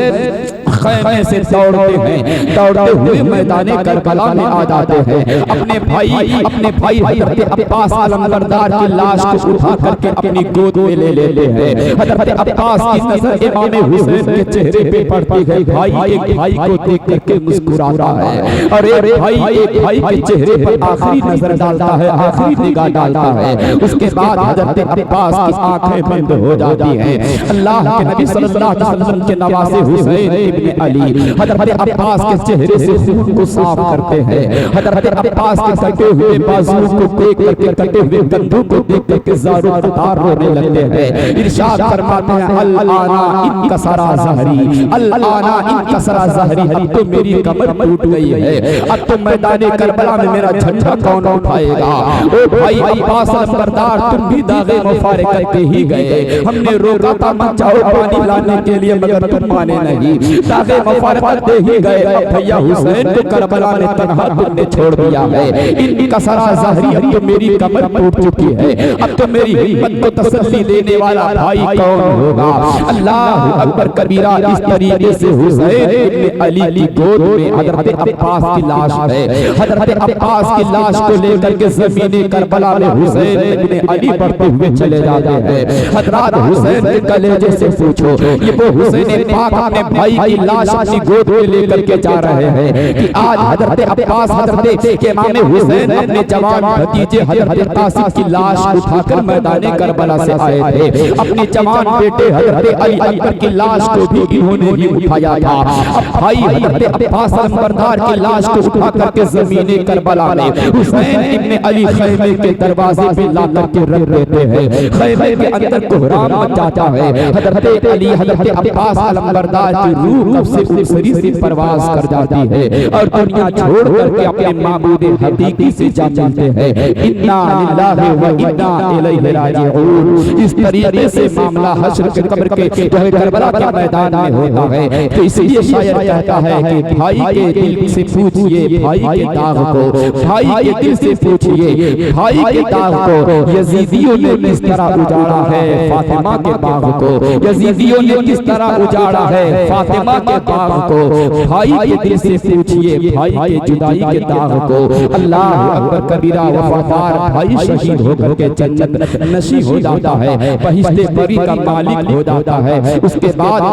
खैमे से दौड़ते हैं, दौड़ते हुए मैदान करबला में आ जाते हैं। अपने भाई हजरत अब्बास नंबरदार की लाश को उठा करके अपनी गोद में ले लेते हैं। हजरत अब्बास की नजर इमाम हुसैन के चेहरे पे पड़ती है। भाई एक भाई को देख करके मुस्कुराता है, और एक भाई के चेहरे पर आखिरी नजर डालता है, आखिरी निगाह डालता है। उसके बाद हजरत अब्बास की आंखें बंद हो जाती हैं। अल्लाह के नबी सल्लल्लाहु अलैहि वसल्लम के नवासे हुसैन इब्ने अली हजरत अब्बास के चेहरे से खून को साफ करते हैं। हजरत अब्बास के कटे हुए बाजुओं को देख करके, कटे हुए कंधों को देख करके ज़ारो क़तार रोने लगते हैं। इरशाद फरमाते हैं, अल आना इनकसरा ज़हरी, अल आना इनकसरा ज़हरी, तो मेरी कमर टूट गई है, अब तो मैदान करबला में मेरा झंडा कौन उठाएगा। ओ भाई अब्बास नंबरदार, तुम भी दागे मुफारकत के ही गए, हमने रोका था मत जाओ पानी लाने के लिए, मगर तुम माने नहीं, दागे मुफारकत दे ही गए। अब भैया हुसैन को करबला में तन्हा तुमने छोड़ दिया है। इनकसरा ज़हरी, अब तो मेरी कमर टूट चुकी है, अब तो मेरी हिम्मत को तसल्ली देने वाला भाई कौन होगा। अल्लाह अकबर कबीरा। इस तरीके से हुसैन इब्ने अली की गोद में हजरत अब्बास की लाश है। हजरत अब्बास की लाश को लेकर के ज़मीने करबला में हुसैन इब्ने अली बढ़ते हुए चले जाते हैं। हजरत हुसैन के कलेजे से पूछो, ये वो हुसैन पाक अपने भाई की लाश अपनी गोद में लेकर के जा रहे हैं कि आज हजरत अब्बास हजरत इमाम हुसैन अपने जवान भतीजे हजरत कासिम की लाश उठाकर मैदान करबला से आए थे। अपने जवान बेटे हजरत अली अकबर की लाश को भी इन्होंने ही उठाया था। अब भाई हजरत अब्बास नंबरदार की लाश को उठा करके ज़मीने करबला में हुसैन इब्ने अली खैमे के दरवाजे पे ला करके रख देते हैं। खैमे के अंदर कोहराम मच जाता है। हजरत अली हजरत अब्बास नंबरदार की रूह कब से उनसरी से परवाज कर जाती है और दुनिया छोड़ करके अपने माबूद हकीकी से जा मिलते हैं। इन्ना लिल्लाहि व इन्ना इलैहि राजिऊन। इस तरीके से मामला हश्र के कब्र के करबला के मैदान में होता है। तो इसलिए शायर कहता है कि भाई के दिल से पूछिए भाई के दाग को, भाई के दिल से पूछिए भाई के दाग को, यजीदियों ने किस तरह उजाड़ा है फातिमा के बाग को, यजीदियों ने किस तरह उजाड़ा है फातिमा के बाग को। भाई के दिल से पूछिए भाई के जुदाई के दाग को। अल्लाह अकबर कबीरा। वफादार भाई शहीद होकर के जन्नत नशी हो जाता है, बहिश्ते बरी का मालिक हो जाता है। उसके बाद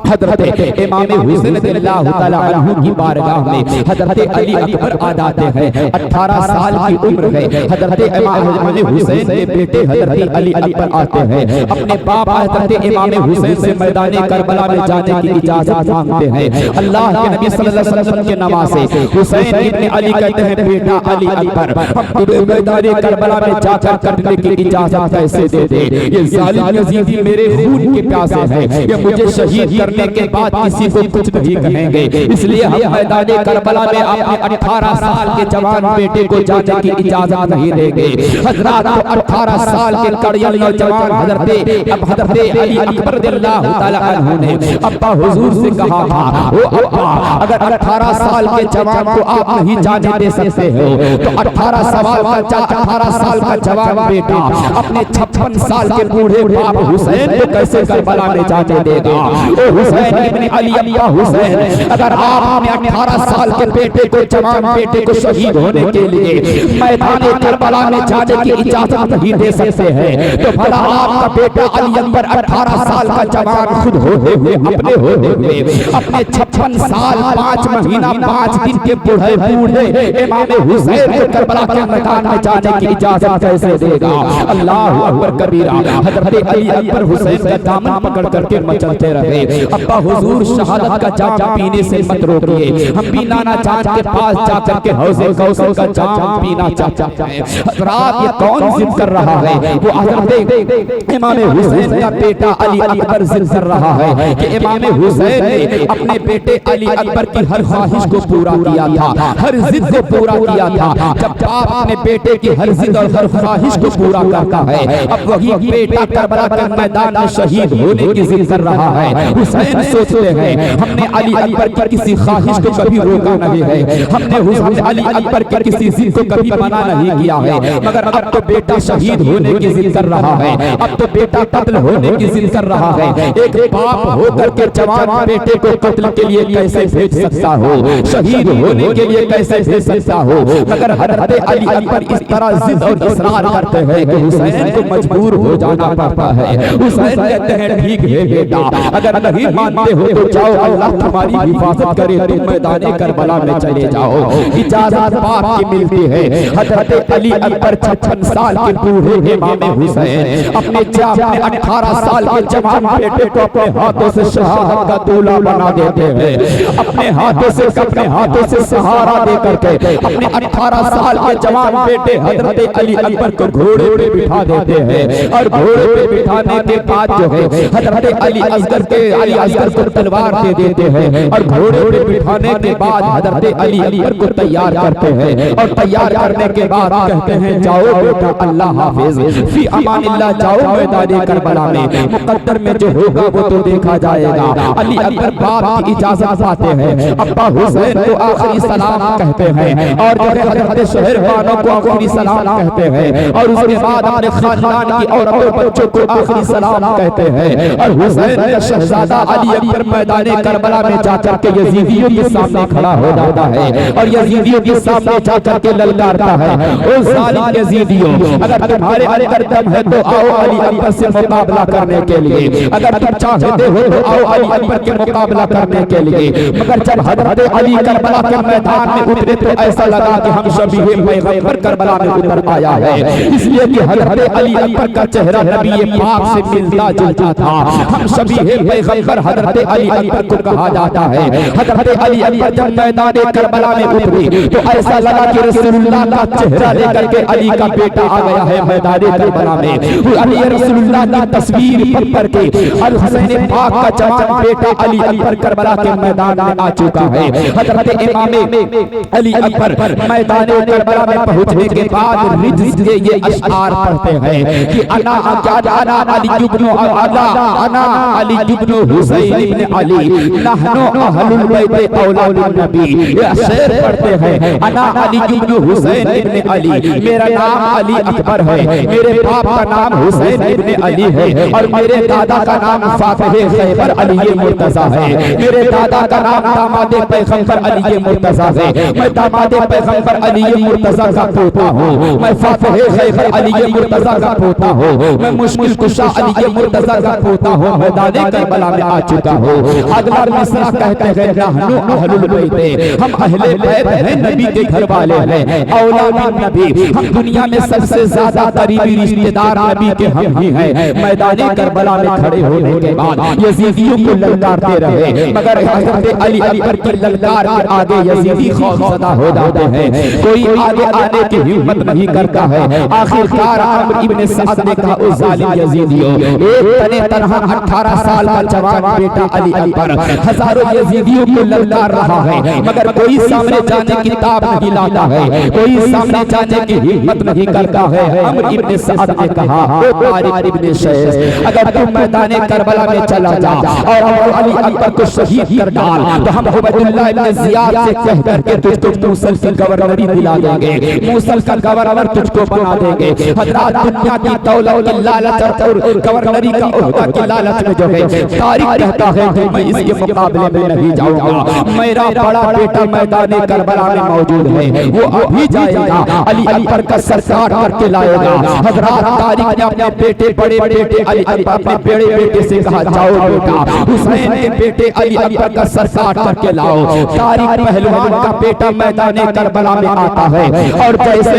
हजरत इमाम हुसैन रज़ियल्लाहु तआला अन्हु की बारगाह में हजरत अली अकबर आ जाते हैं। 18 साल की उम्र है। हजरत इमाम हुसैन के बेटे हजरत अली अकबर आते हैं, अपने बाप हजरत इमाम हुसैन से मैदान करबला में जाने की इजाजत मांगते हैं। अल्लाह के नबी सल्लल्लाहु अलैहि वसल्लम के नवासे हुसैन इब्ने अली कहते हैं, बेटा अली अकबर, हम तुम्हें मैदान करबला में जाकर करने की इजाजत कैसे दे दे। ये जालिम यजीदी मेरे खून के प्यासे हैं, ये मुझे शहीद करने के बाद किसी को कुछ नहीं कहेंगे, इसलिए हम मैदान करबला में अपने 18 साल के जवान बेटे को जाने की इजाजत नहीं देंगे। हजरात 18 साल के बड़ी नौजवान हजरत अली अकबर रज़ियल्लाहु ताला अन्हु ने अब्बा हुजूर से कहा था, ओ अब्बा अगर 18 साल के जवान को आप नहीं जाने दे सकते हो तो 18 साल का जवान बेटा अपने 56 साल के बूढ़े बाप हुसैन को कैसे करबला में जाने देगा। ओ हुसैन इब्न अली अब्बा हुसैन, अगर आपने 18 साल के बेटे को, जवान बेटे को शहीद होने के लिए मैदान करबला में जाने की इजाजत नहीं दे सकते हैं तो भला आपका बेटा अली अकबर 18 साल का जवान खुद होते हुए अपने 56 साल 5 महीना 5 दिन के बूढ़े इमाम हुसैन को करबला के मैदान में जाने की इजाजत कैसे देगा। अल्लाह अकबर कबीरा। हजरत अली अकबर हुसैन का दामन पकड़ करके मचलते रहे। अब्बा हुजूर शहादत का जाम पीने से मत रोकिए, हम भी नाना जान के पास जाकर के हौज़े कौसर का जाम पीना चाहते हैं। हज़रात ये कौन जिद कर रहा है? वो हजरत इमाम हुसैन का बेटा अली अकबर जिद कर रहा है कि इमाम हुसैन ने अपने बेटे अली अकबर की हर ख्वाहिश को पूरा किया था, हर जिद को पूरा किया था। जब बाप अपने बेटे की हर जिद और हर ख्वाहिश को पूरा करता है, अब वही बेटा करबला के मैदान में शहीद होने की जिद कर रहा है। हुसैन सोचते हैं हमने अली अकबर की किसी ख्वाहिश को कभी रोका नहीं है, हमने अली अकबर की किसी जिद को कभी मना नहीं किया है, मगर अब तो बेटा शहीद होने की जिद कर रहा है, अब तो बेटा कत्ल होने की जिद कर रहा है। एक बाप होकर के जवान बेटे को कत्ल के लिए कैसे भेज सकता हो, शहीद होने के लिए कैसे भेज सकता हो। मगर हजरत अली अकबर इस तरह जिद और इसरार करते हैं कि हुसैन को मजबूर हो जाना पड़ता है। हुसैन कहते हैं ठीक है बेटा, अगर नहीं मानते हो तो जाओ, अल्लाह तुम्हारी हिफाजत करे, तुम मैदान करबला में चले जाओ। इजाजत बाप की मिलती है। हजरत अली अकबर 56 साल के बूढ़े इमाम हुसैन अपने 18 साल के जवान बेटे को अपने हाथों से शहादत का दूल्हा बना देते हैं, अपने हाथों से सहारा दे करके अपने 18 साल के जवान बेटे हजरत अली अकबर को घोड़े पे बिठा देते हैं। और घोड़े पे बिठाने के बाद जो है हजरत अली असगर को तलवार दे देते हैं और घोड़े पे बिठाने के बाद हजरत अली अकबर को तैयार करते हैं और तैयार करने के बाद कहते हैं जाओ बेटा, अल्लाह हाफिज, फी अमानिल्लाह, जाओ मैदान करबला में, मुकद्दर में जो होगा वो तो देखा जाएगा। अली अकबर बाप की इजाजत पाते हैं, अब्बा हुसैन को आखिरी सलाम कहते हैं और जो है हजरत शहरवानों को आखिरी सलाम कहते हैं और उसके बाद अपने खानदान की औरतों बच्चों को आखिरी सलाम कहते हैं। और हुसैन का शहजादा अली अकबर मैदान करबला में जाकर के यजीदियों के सामने खड़ा हो जाता है और यजीदियों के सामने जाकर के ललकारता है, ओ जालिम यजीदियों, अगर तुम्हारे अंदर दम है तो आओ अली अकबर से मुकाबला करने के लिए, अगर तुम चाहते हो तो आओ अली अकबर के मुकाबला करने के लिए। मगर जब हजरत अली करबला के मैदान में उतरे तो ऐसा लगा कि हम शबीह पैगंबर करबला में उतर आया है, इसलिए कि हजरत अली अकबर का चेहरा नबी पाक से मिलता जुलता था। हम शबीह पैगंबर हजरत अली अकबर को कहा जाता है। हजरत अली अकबर जब मैदान करबला में उतरे तो ऐसा लगा कि रसूलुल्लाह का चेहरा लेकर के अली का बेटा आ गया है मैदान करबला में। अली रसूलुल्लाह की तस्वीर पकड़ के अल हुसैन पाक का जवान बेटा अली अकबर करबला के मैदान में आ चुका है। हजरत इमाम अली अकबर मैदान करबला में पहुंचने के बाद रिज के ये अशआर पढ़ते हैं कि अना अली इब्न हुसैन इब्न अली नहनु अहलुल बैत औलादुन नबी। ये शेर पढ़ते हैं, अना अली इब्न हुसैन इब्न अली, मेरा नाम अली अकबर है, मेरे बाप का नाम हुसैन इब्न अली है और मेरे दादा का नाम फातिह खैबर अली मुर्तजा है, मेरे दादा का नाम दामाद पैगंबर अली मुर्तजा है, मैं दामाद पैगंबर अली मुर्तजा का पोता हूँ, मैं फातिह खैबर अली मुर्तजा का पोता हूँ, मैं मुश्किल कुशा अली मुर्तजा का पोता हूँ, मैदान करबला में आ चुका हूँ। अगला मिसरा कहते हैं नहनु अहलुल बैत, हम अहले बैत हैं, नबी के घर वाले हैं, औलाद नबी, हम दुनिया में सबसे ज्यादा करीबी रिश्तेदार नबी के हम ही हैं। मैदान करबला में खड़े होने के बाद यजीदियों को ललकारते रहे, मगर हजरत अली अकबर की ललकार के आगे यजीदी खौफजदा हो जाते हैं, कोई आगे आने की हिम्मत नहीं करता है। आखिरकार अमर इब्न सअद ने कहा, ओ जालिम यजीदियों, एक तने तनहा 18 साल का जवान बेटा अली अकबर हजारों यजीदियों को ललकार रहा है, मगर कोई सामने जाने की ताब नहीं लाता है, कोई सामने जाने की हिम्मत नहीं करता है। अमर इब्न सअद ने कहा, ओ तारिक इब्न शैस, अगर तुम मैदान करबला में चला जा और अली अकबर को शहीद कर डाल तो हम उबैदुल्लाह इब्न जियाद से कह करके तुझको मूसल की गवर्नरी दिला देंगे, मूसल का गवर्नर तुझको बना देंगे। हजरात दुनिया की दौलत की लालच और गवर्नरी का ओहदा की लालच में जो है तारिक कहता है कि मैं इसके मुकाबले में नहीं जाऊंगा, मेरा बड़ा बेटा मैदान करबला में मौजूद है, वो अभी जाएगा, अली अकबर का सरकार करके लाएगा। हजरात तारिक ने अपने बेटे बड़े बेटे अली अकबर अपने बड़े बेटे से कहा, जाओ बेटा हुसैन के बेटे अली अकबर का सरकार करके लाओ। तारिक पहलवान का बेटा मैदान करबला में आता है और जैसे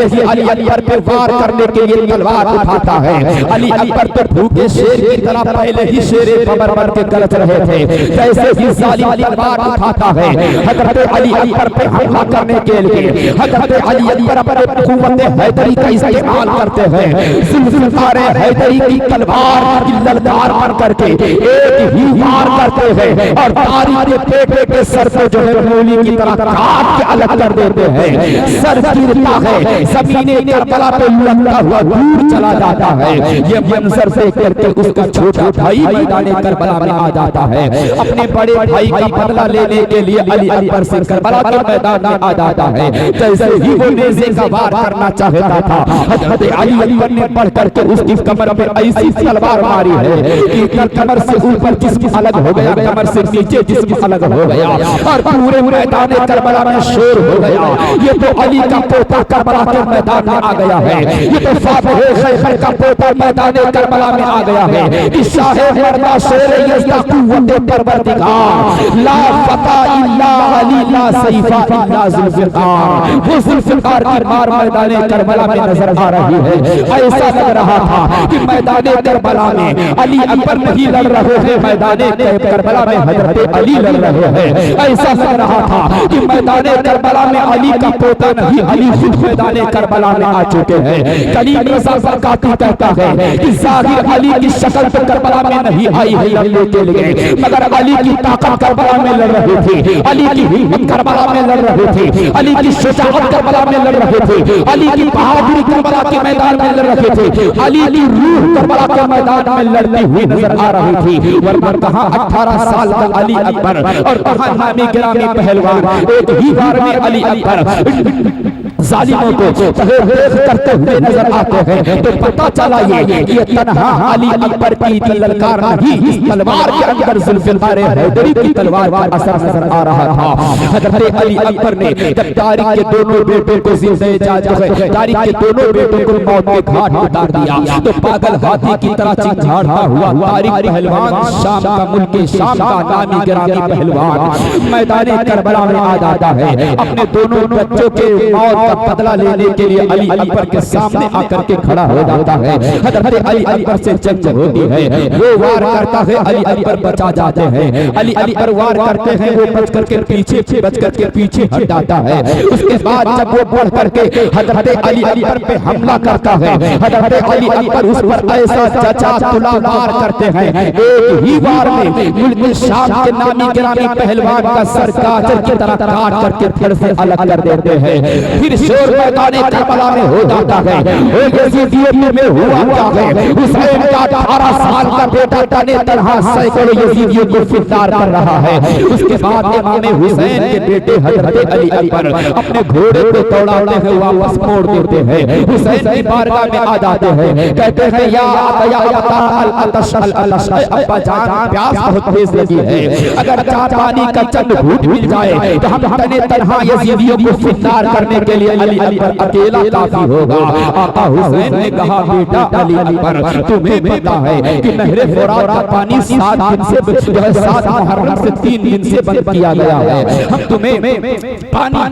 ही अली अकबर पे वार करने के लिए तलवार उठाता है, अली अकबर तो भूखे शेर की तरह पहले ही शेरे बबर के गलत रहे थे, जैसे ही जालिम तलवार उठाता है हजरत अली अकबर पे हमला करने के लिए हजरत अली अकबर अपने कुव्वत हैदरी का इस्तेमाल करते हैं। जुल्फ़िकार हैदरी की तलवार की ललकार पर करके एक ही वार करते हैं और तारिक के बेटे के सर पे जो है मूली की तरह काट के अलग कर देते हैं। सर गिरता है, ज़मीने करबला पे लुढ़कता हुआ दूर चला जाता है। ये मंजर देख करके उसका छोटा भाई मैदान करबला में आ जाता है, अपने बड़े भाई का बदला लेने के लिए अली अकबर से करबला के मैदान में आ जाता है। जैसे ही वो नेज़े का वार करना चाहता था, हज़रत अली अकबर ने बढ़ करके उसकी कमर पे ऐसी तलवार मारी है कि कमर से ऊपर जिस्म अलग हो गया, कमर से नीचे जिस्म अलग हो गया और पूरे मैदान करबला में शोर हो गया। ये तो अली का पोता करबला के मैदान में आ गया है, ये तो फातिह खैबर का पोता मैदान करबला में आ गया है। कि शाह मर्दा शेर यज़्दा कुव्वत परवरदिगार, ला फता इल्ला अली, ला सैफा इल्ला जुल्फ़िकार। वो जुल्फ़िकार की मार मैदान करबला में नजर आ रही है। ऐसा लग रहा था कि मैदान करबला में अली अकबर नहीं लड़ रहे हैं, मैदान करबला में हजरत अली लड़ रहे हैं। ऐसा लग रहा था कि मैदान करबला में अली का पोता नहीं, अली खुद मैदान करबला में आ चुके हैं। कलीम रज़ा ज़रक़ाती कहता है कि ज़ाहिर अली की शक्ल तो करबला में नहीं आई है लड़ने के लिए, मगर अली की ताकत करबला में लड़ रही थी, अली की हिम्मत करबला में लड़ रही थी, अली की शुजाअत करबला में लड़ रही थी, अली की बहादुरी करबला के मैदान में लड़ रही थी, अली की रूह करबला के मैदान में लड़ती हुई नजर आ रही थी। वरना कहां 18 साल का अली अकबर और कहां नामी गिरामी पहलवान, एक ही बार में अली अकबर जालिमों को देख करते हुए नजर आते हैं। तो पता चला ये तन्हा अली अकबर की ललकार नहीं, इस तलवार के अंदर जुल्फ़िकार हैदरी की तलवार का असर नजर आ रहा था। हज़रत अली अकबर ने जब तारिक के दोनों बेटों को तारिक के दोनों बेटों को मौत के घाट उतार दिया तो पागल हाथी की तरह चिंघाड़ता हुआ तारिक पहलवान, शाम का मुल्क शाम का नामी गिरामी पहलवान मैदान करबला में आ जाता है। अपने दोनों बच्चों के मौत बदला लेने के लिए अली अकबर के सामने आकर के खड़ा हो जाता है। हज़रत अली अकबर से जंग होती है, वो वार करता है, अली अकबर बचा जाते हैं। अली अकबर वार करते हैं, वो बच करके पीछे हट जाता है। उसके बाद जब वो बढ़ करके हज़रत अली अकबर पे हमला करता है, हज़रत अली अकबर उस पर ऐसा चचा तुला वार करते हैं, एक ही वार में मुल्क शाम के नामी गिरामी पहलवान का सर गाजर की तरह काट करके फिर से अलग कर देते हैं। फिर शोर मैदान करबला में हो जाता है। यजीदियों में हुआ क्या है, हुसैन का 18 साल का बेटा तने तन्हा सैकड़ों यजीदियों को फिरदार कर रहा है। उसके बाद इमाम हुसैन के बेटे हजरत अली अकबर अपने घोड़े को दौड़ाते हैं, वापस मोड़ देते हैं, हुसैन की बारगाह में आ जाते हैं, कहते हैं या अब्बा जान प्यास बहुत तेज लगी है, अगर पानी का चंद घूंट मिल जाए तो हम तने तन्हा यजीदियों को फिरदार करने के लिए अली अकबर अकेला काफी होगा। आका हुसैन ने कहा, बेटा अली अकबर, तुम्हें पता है कि नहरे फुरात का पानी 7 मुहर्रम से 3 दिन से बंद किया गया है, हम तुम्हें पानी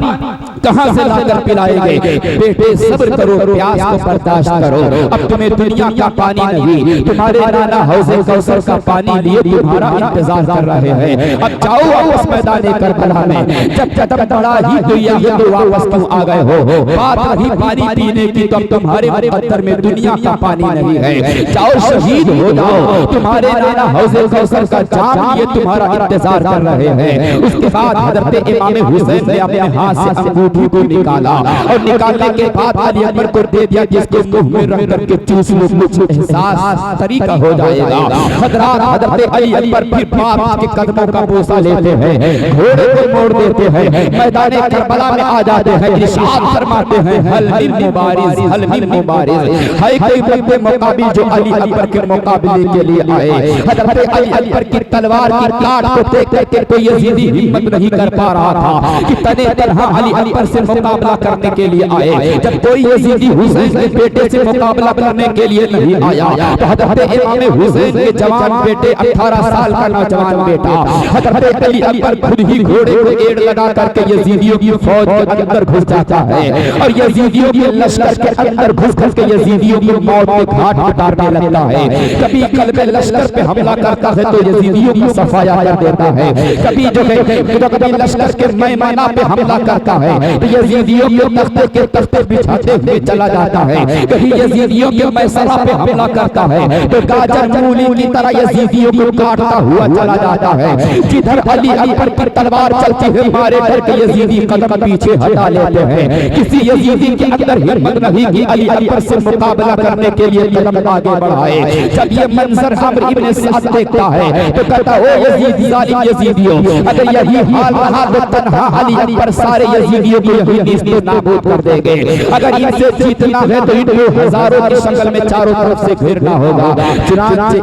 कहां से लाकर पिलाएंगे? बेटे सब्र करो, प्यास को बर्दाश्त करो, अब तुम्हें दुनिया का पानी नहीं, तुम्हारे नाना हौज़े कौसर का पानी लिए तुम्हारा इंतजार कर रहे हैं। अब जाओ वापस मैदान करबला में, जब कदम बढ़ा ही दुनिया में वापस तुम आ गए हो, बात रही पानी पीने की तो तुम्हारे मुकद्दर में दुनिया का पानी नहीं है, जाओ शहीद हो जाओ, तुम्हारे नाना हौज़े कौसर का जाम ये तुम्हारा इंतजार कर रहे हैं। उसके बाद हज़रत इमाम हुसैन ने अपने हाथ से अंगूठी को निकाला और निकालने के बाद अली अकबर को दे दिया, जिसको मुंह में रख करके चूस लो, कुछ एहसास तरीका हो जाएगा। हजरत अली अकबर फिर बाप के कदमों का बोसा लेते हैं, घोड़े को मोड़ देते हैं, मैदान करबला में आ जाते हैं, इरशाद फरमाते हैं हल मिन मुबारिज, हल मिन मुबारिज, है कोई बंदे मुकाबिल जो अली अकबर के मुकाबले के लिए आए। हजरत अली अकबर की तलवार की काट को देख करके कोई यजीदी हिम्मत नहीं कर पा रहा था कि तने तनहा अली अकबर से मुकाबला करने के लिए आए। जब कोई यजीदी हुसैन के बेटे से मुकाबला करने के लिए नहीं आया तो हजरत इमाम हुसैन के जवान बेटे 18 साल का नौजवान बेटा हजरत अली अकबर खुद ही घोड़े को एड़ लगा करके यजीदियों की फौज के अंदर घुस जाता है और यजीदियों के लश्कर के अंदर घुस के यजीदियों की मौत के घाट उतारने लगता है। कभी कल्ब लश्कर पे हमला करता है तो यजीदियों को सफाया कर देता है, कभी जो है कभी लश्कर के मैदान पे हमला करता है तो यजीदियों को तख्ते के तख्ते बिछाते हुए चला जाता है, कभी यजीदियों के मैसरा पे हमला करता है तो गाजर मूली की तरह यजीदियों को काटता हुआ चला जाता है। जिधर अली अकबर की तलवार चलती है मारे करके यजीदी कदम पीछे हटा लेते हैं। किसी यजीदी के अंदर हिम्मत नहीं कि अली अकबर से मुकाबला करने के लिए कदम आगे बढ़ाए। जब ये मंजर अमर इब्न साद देखता है तो कहता ओ यजीद जालिम यजीदियों, अगर यही हाल रहा तो तन्हा अली अकबर सारे यजीदियों को यही निस्ते नाबूद कर देंगे। अगर इनसे जीतना है तो इनको हजारों की शक्ल में चारों तरफ से घेरना होगा। चुनांचे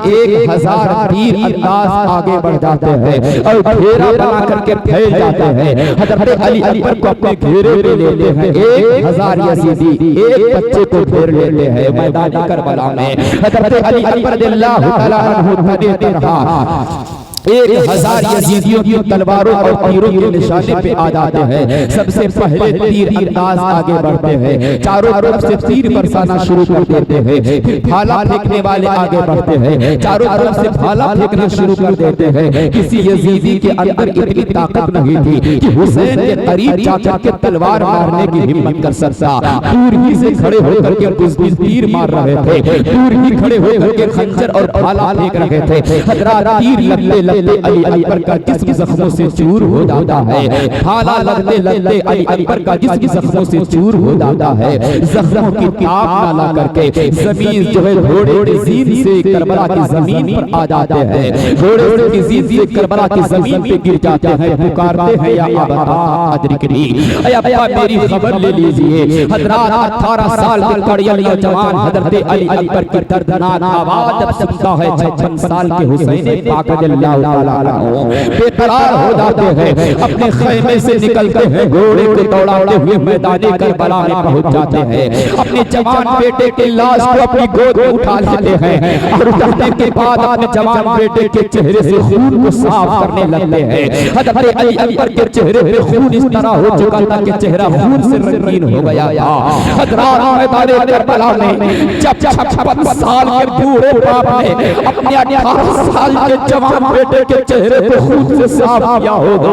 1000 तीर अंदाज आगे बढ़ जाते हैं और घेरा बना करके फैल जाते हैं। हजरत अली अकबर को अपने घेरे में लेते हैं, 1000 यजीदी एक बच्चे को घेर लेते हैं मैदान करबला में। हजरत अली अकबर रज़ियल्लाहु तआला अन्हु तने रहा 1000 यजीदियों की तलवारों और तीरों के निशाने पे आ जाते हैं। सबसे पहले तीर अंदाज आगे बढ़ते हैं, चारों तरफ से तीर बरसाना शुरू कर देते हैं, फिर भाला फेंकने वाले आगे बढ़ते हैं, चारों तरफ से भाला फेंकना शुरू कर देते हैं। किसी यजीदी के अंदर इतनी ताकत नहीं थी कि हुसैन के करीब जाकर के तलवार मारने की हिम्मत कर सकता। दूर ही से खड़े होकर के बुज़दिल तीर मार रहे थे, दूर ही खड़े होकर के खंजर और भाला फेंक रहे थे। हजरत तीर लगते अली अकबर का जिस्म जख्मों से चूर हो जाता है, भाला लगते लगते अली अकबर का जिस्म जख्मों से चूर हो जाता है। जख्मों की ताप ना ला करके जमीन जो है घोड़े की जीन से करबला की जमीन पर आ जाते हैं, घोड़े की जीन से करबला की जमीन पे गिर जाते हैं, पुकारते हैं या अबा अदरिकनी, ऐ अब्बा मेरी खबर ले लीजिए। हजरत 18 साल के कड़ियल नौजवान हजरत अली अकबर की दर्दनाक आवाज जब सुनता है 56 साल के हुसैन पाक रज़ियल्लाहु बेकरार हो जाते हैं, अपने खैमे से निकलते हैं, घोड़े को दौड़ाते हुए मैदान करबला में पहुंच जाते हैं, अपने जवान बेटे की लाश को अपनी गोद में उठा लेते हैं और उठाने के बाद अपने जवान बेटे के चेहरे से खून को साफ करने लगते हैं। हजरत अली अकबर के चेहरे पे खून इस तरह हो चुका था कि चेहरा खून से रंगीन हो गया था। हजरत मैदान करबला में जब 56 साल के बूढ़े बाप ने अपने 18 साल के जवान बेटे के चेहरे पे खून से साफ किया होगा,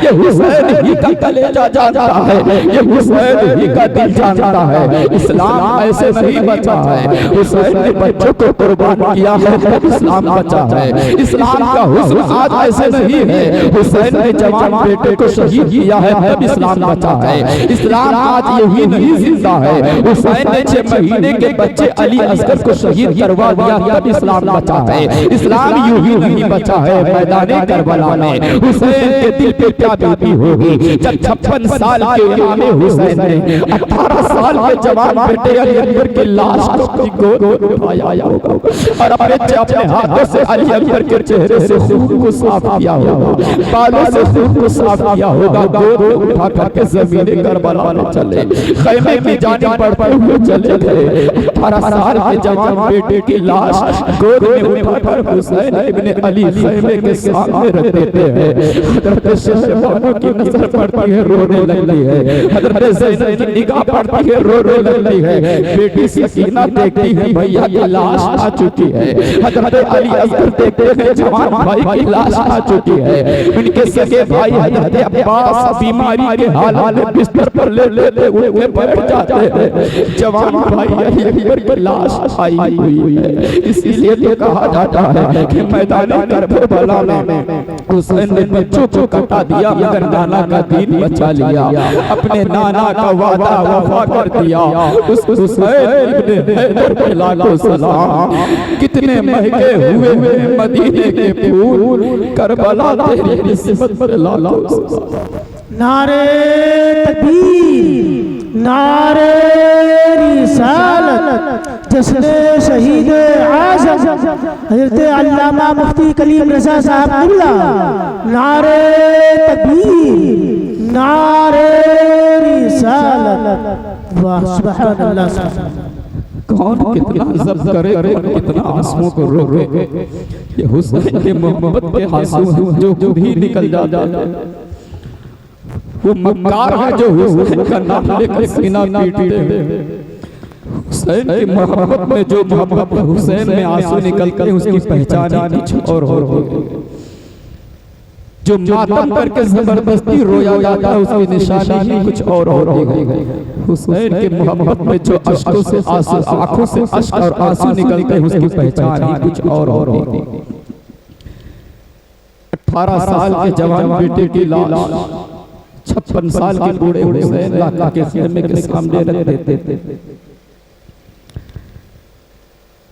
ये हुसैन ही का कलेजा जानता है, ये हुसैन ही का दिल जानता है। इस्लाम ऐसे नहीं बचा है, हुसैन ने बच्चों को कुर्बान किया है तब इस्लाम बचा है। इस्लाम का हुस्न आज ऐसे नहीं है, हुसैन ने जवान बेटे को शहीद किया है तब इस्लाम बचा है। इस्लाम आज यही नहीं जिंदा है, हुसैन ने 6 महीने के बच्चे अली असगर को शहीद करवा दिया तब इस्लाम बचा है। इस्लाम यूं ही नहीं बचा है। मैदान करबला में हुसैन के दिल पे क्या बीती होगी जब 56 साल के इमाम हुसैन ने 18 साल के जवान बेटे अली अकबर की लाश को अपनी गोद में उठाया होगा और अपने हाथों से अली अकबर के चेहरे से खून को साफ किया होगा, बालों से खून को साफ किया होगा, गोद में उठा करके ज़मीन करबला में चले, खैमे की जानिब बढ़ते हुए चले गए। 18 साल के जवान बेटे की लाश गोद में उठाकर हुसैन इब्न अली खैमे के सामने रख देते हैं। हजरत शहबानो की नजर पड़ती है, रोने लगती है, हजरत ज़ैनब की निगाह पड़ती है, रोने लगती है। बेटी सकीना देखती है भैया की लाश आ चुकी है, हजरत अली असगर देखते हैं जवान भाई की लाश आ चुकी है। उनके सगे भाई हजरत अब्बास बीमारी के हाल में बिस्तर पर लेटे हुए बैठ जाते हैं, जवान भाई अली अकबर की लाश आई हुई है। इसीलिए तो कहा जाता है कि मैदान करबला करबला में हुसैन ने बच्चों को कटा दिया मगर नाना का दीन बचा लिया, अपने नाना का वादा वफा कर दिया। उस हुसैन इब्ने हैदर पे लाखों सलाम। कितने महके हुए हैं मदीने के फूल, करबला तेरी निस्बत पर लाखों सलाम। नारे तकबीर, नारे रिसालत, जश्न शहीद आज़म हज़रत अल्लामा मुफ्ती कलीम रज़ा साहब क़िबला। नारे तकबीर, नारे रिसालत। वाह सुभान अल्लाह। कौन कितना जब्त करे, कौन कितना आंसुओं को रोके। ये हुसैन के मोहब्बत के आंसू जो भी निकल जाते। वो मक्कार है जो हुसैन का नाम लेकर सीना पीटते हैं। हुसैन की मोहब्बत में जो मोहब्बत हुसैन में आंसू निकलते हैं उसकी पहचान कुछ और होती है। जो मातम करके जबरदस्ती रोया जाता है उसकी निशानी ही कुछ और होती है। हुसैन की मोहब्बत में जो अश्कों से आंसू, आंखों से अश्क और आंसू निकलते हैं उसकी पहचान ही कुछ और होती है। 18 साल के जवान बेटे की लाश 56 साल के बूढ़े हुसैन लाका के खेमे के सामने रख देते थे।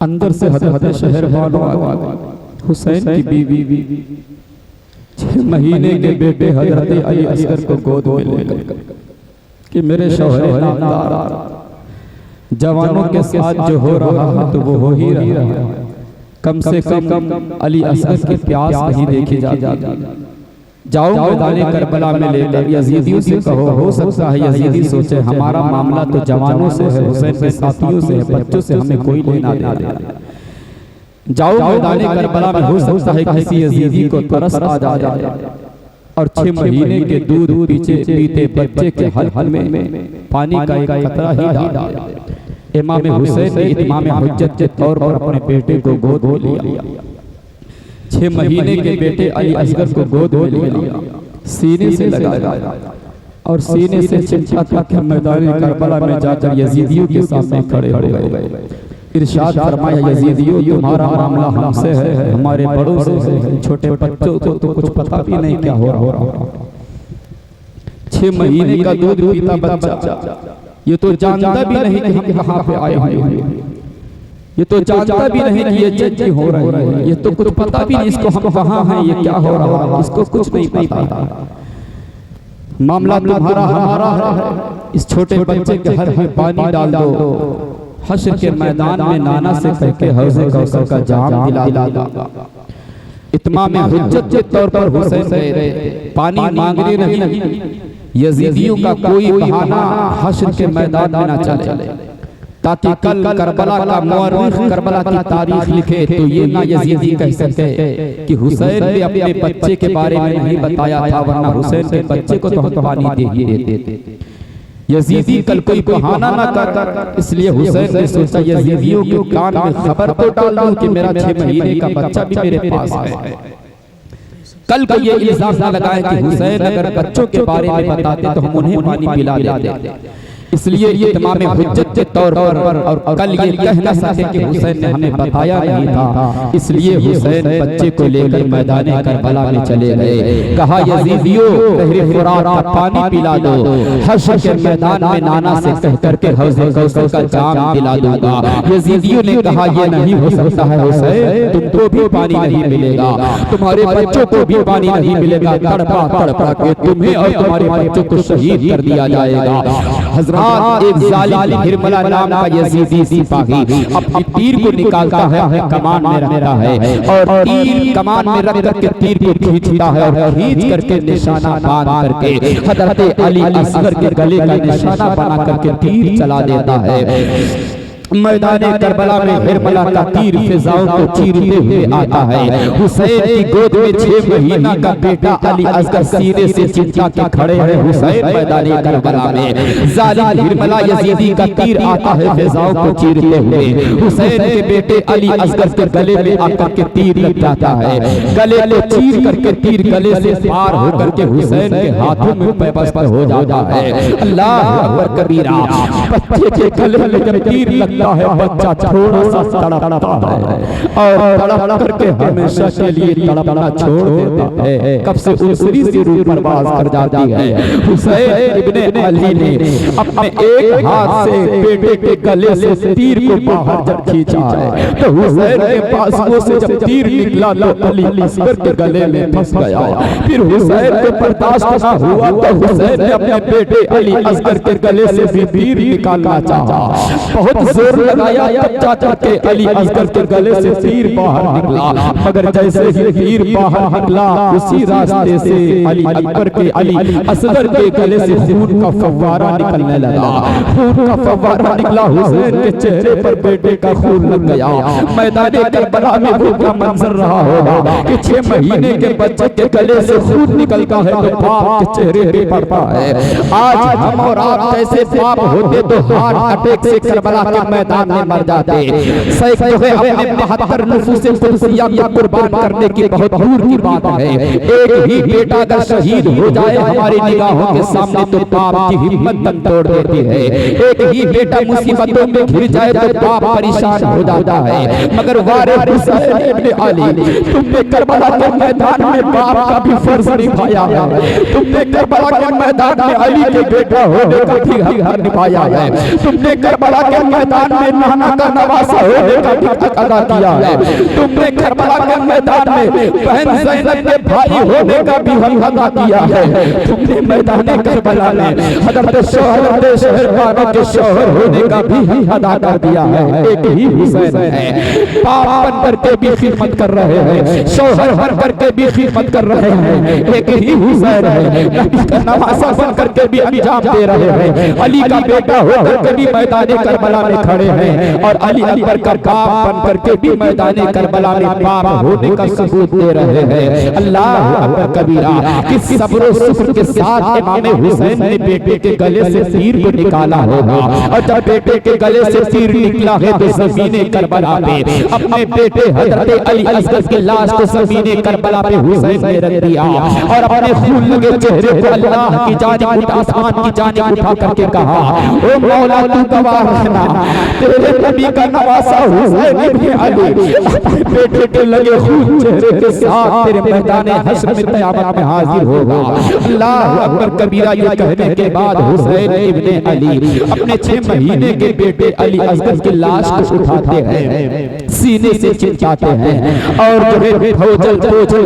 अंदर से हजरत शहर हुसैन की बीवी 6 महीने के बेटे हजरत अली असगर को गोद में लेकर कि मेरे शौहर नामदार, जवानों के साथ जो हो रहा है तो वो हो ही रहा है, कम से कम अली असगर की प्यास नहीं देखी जाती। जाओ मैदाने करबला में लेकर यजीदियों से कहो, हो सकता है यजीदी सोचे हमारा मामला तो जवानों से है, हुसैन के साथियों से है, बच्चों से हमें कोई लेना देना। जाओ मैदाने करबला में, हो सकता है किसी यजीदी को तरस आ जाए और 6 महीने के दूध पीते बच्चे के हल में पानी का एक कतरा ही डाल। इमाम हुसैन ने इमाम हुज्जत के तौर पर अपने बेटे को गोद लिया। 6 महीने के बेटे अली असगर को गोद में लिया, सीने से लगाया और सीने से चिमटा के मैदान करबला में जाकर यजीदियों के सामने खड़े हो गए। इरशाद फरमाया, यजीदियों तुम्हारा मामला हमसे है, हमारे बड़ों से है, छोटे बच्चों को तो कुछ पता भी नहीं क्या हो रहा। 6 महीने का दूध पीता बच्चा ये तो जानता भी नहीं कि हम कहाँ पे आए हुए हैं, ये तो जानता भी नहीं कि ये जज हो रहा है, ये तो कुछ पता भी नहीं इसको हम कहाँ हैं, ये क्या हो रहा है, इसको कुछ नहीं पता। मामला तुम्हारा हमारा है, इस छोटे बच्चे के हर में पानी डाल दो, हश्र के मैदान में नाना से कह के हौज़े कौसर का जाम दिला दो। इत्माम हुज्जत के तौर पर हुसैन से पानी मांगने नहीं, यजीदियों का कोई बहाना हश्र के मैदान में न चले, ताकि कल करबला का मुअर्रिख करबला की तारीख लिखे तो ये ना यजीदी कह सके कि हुसैन ने अपने बच्चे के बारे में नहीं बताया था, वरना हुसैन के बच्चे को तो हम पानी दे ही देते। यजीदी कल कोई बहाना ना कर, इसलिए हुसैन ने सोचा यजीदियों के कान में खबर तो डाल दूं कि मेरा 6 महीने का बच्चा भी मेरे पास है। कल को ये इल्जाम ना लगाए कि हुसैन अगर बच्चों के बारे में बताते तो हम उन्हें पानी पिला देते। इसलिए ये इमाम हुज्जत के तौर पर और कल ये कह न सके कि हुसैन ने हमें बताया नहीं था, इसलिए हुसैन बच्चे को लेकर मैदाने करबला में चले गए। कहा यजीदियों नहर फुरात का पानी पिला दो, हश्र के मैदान में नाना से कह करके हौज़े कौसर का जाम दिला दूंगा। यजीदियों ने कहा ये नहीं हो सकता है हुसैन, तुमको भी पानी नहीं मिलेगा, तुम्हारे बच्चों को भी पानी नहीं मिलेगा, तड़पा तड़पा के तुम्हें और तुम्हारे बच्चों को शहीद कर दिया जाएगा। एक जालिम हिरमला नाम का यजीदी सिपाही अपनी तीर को निकालता है, कमान में रखता है और तीर कमान में रख करके तीर को खींचता है और खींच करके निशाना बांध करके हजरत अली असगर के गले का निशाना बना करके तीर चला देता है। मैदाने करबला में हिरमला का तीर फिजाओं को चीरते हुए आता है। हुसैन की गोद में 6 महीना का बेटा अली असगर सीने से चिपका के खड़े हैं। हुसैन मैदाने करबला में जालिम हिरमला यजीदी का तीर आता है फिजाओं को चीरते हुए। हुसैन के बेटे अली असगर के गले में आकर के तीर लग जाता है, गले को चीर करके तीर गले से पार होकर के हुसैन के हाथों में पैबस्त हो जाता है। अल्लाह अकबर कबीरा, बच्चे के गले में जब तीर लगता है बच्चा थोड़ा सा तड़पता है और तड़प करके हमेशा के लिए तड़पना छोड़ देता है। कब से उसी से रूह परवाज कर जाती है। हुसैन इब्ने अली ने अपने एक हाथ से बेटे के गले से तीर को बाहर जब खींचा है तो हुसैन के पास से जब तीर निकला तो अली असगर के गले में फंस गया। फिर हुसैन को बर्दाश्त ना हुआ तो हुसैन ने अपने बेटे अली असगर के गले से भी तीर निकालना चाहा। बहुत जोर लगाया तब चाचा के अली असगर के गले से तीर बाहर निकला, मगर जैसे ही तीर बाहर निकला उसी रास्ते से अली अकबर के अली असगर के गले से खून का फव्वारा निकलने लगा। खून का फव्वारा निकला, हुसैन के चेहरे पर बेटे का खून लग गया। मैदान करबला में वो क्या मंजर रहा होगा कि 6 महीने के बच्चे के गले से खून निकलता है तो बाप के चेहरे पे पड़ता है। आज हम और आप जैसे बाप होते तो हार्ट अटैक से करबला के मैदान में मर जाते। सैकड़ों अपने 72 नफूसे कुदसिया को कुर्बान करने की बहुत दूर की बात है। एक ही बेटा अगर शहीद हो जाए हमारी निगाहों के सामने तो बाप की हिम्मत तक तोड़ देती है। एक ही बेटा मुसीबतों में घिर जाए तो बाप परेशान हो जाता है। मगर वारे हुसैन इब्ने अली, तुमने करबला के मैदान में बाप का भी फर्ज निभाया है। तुमने करबला के मैदान में अली के बेटा होने का भी हक निभाया है। तुमने करबला के मैदान में नाना का नवासा होने का भी हक अदा किया है। तुमने करबला के मैदान में बहन ज़ैनब के भाई होने का भी हक अदा किया है। तुमने मैदान करबला में हज़रत शहरवानों के शौहर होने का भी हक अदा कर दिया है। एक ही हुसैन है, बाप बन करके भी खिदमत कर रहे हैं, शौहर बन करके भी खिदमत कर रहे हैं। एक ही हुसैन है, नबी का नवासा बन करके भी अंजाम दे रहे हैं। अली का बेटा होकर के भी मैदान करबला में खड़े हैं और अली अकबर का बाप बन करके भी मैदान करबला में बाप होने का सबूत दे रहे हैं। अल्लाह अकबर कबीरा। किस सब्र और शुक्र के साथ इमाम हुसैन ने बेटे के गले से तीर को निकाला होगा। और जब बेटे के गले से तीर निकला है तो ज़मीने करबला पे अपने बेटे हज़रत अली असगर की लाश को ज़मीने करबला पे हुसैन ने रख दिया और अपने खून लगे चेहरे को अल्लाह की जानिब आसमान की जानिब उठा करके कहा, ओ मौला तू गवाह रहना, तेरे नबी का नवासा हुसैन इब्ने अली अपने बेटे के लगे खून चेहरे के साथ तेरे मैदान हश्र में क़यामत में हाजिर होगा। अल्लाह अकबर कबीरा। ये कहने के बाद हुसैन इब्ने अली अपने 6 महीने के बेटे अली असगर की लाश को उठाते हैं, सीने से चिपकाते हैं और जो है फौजल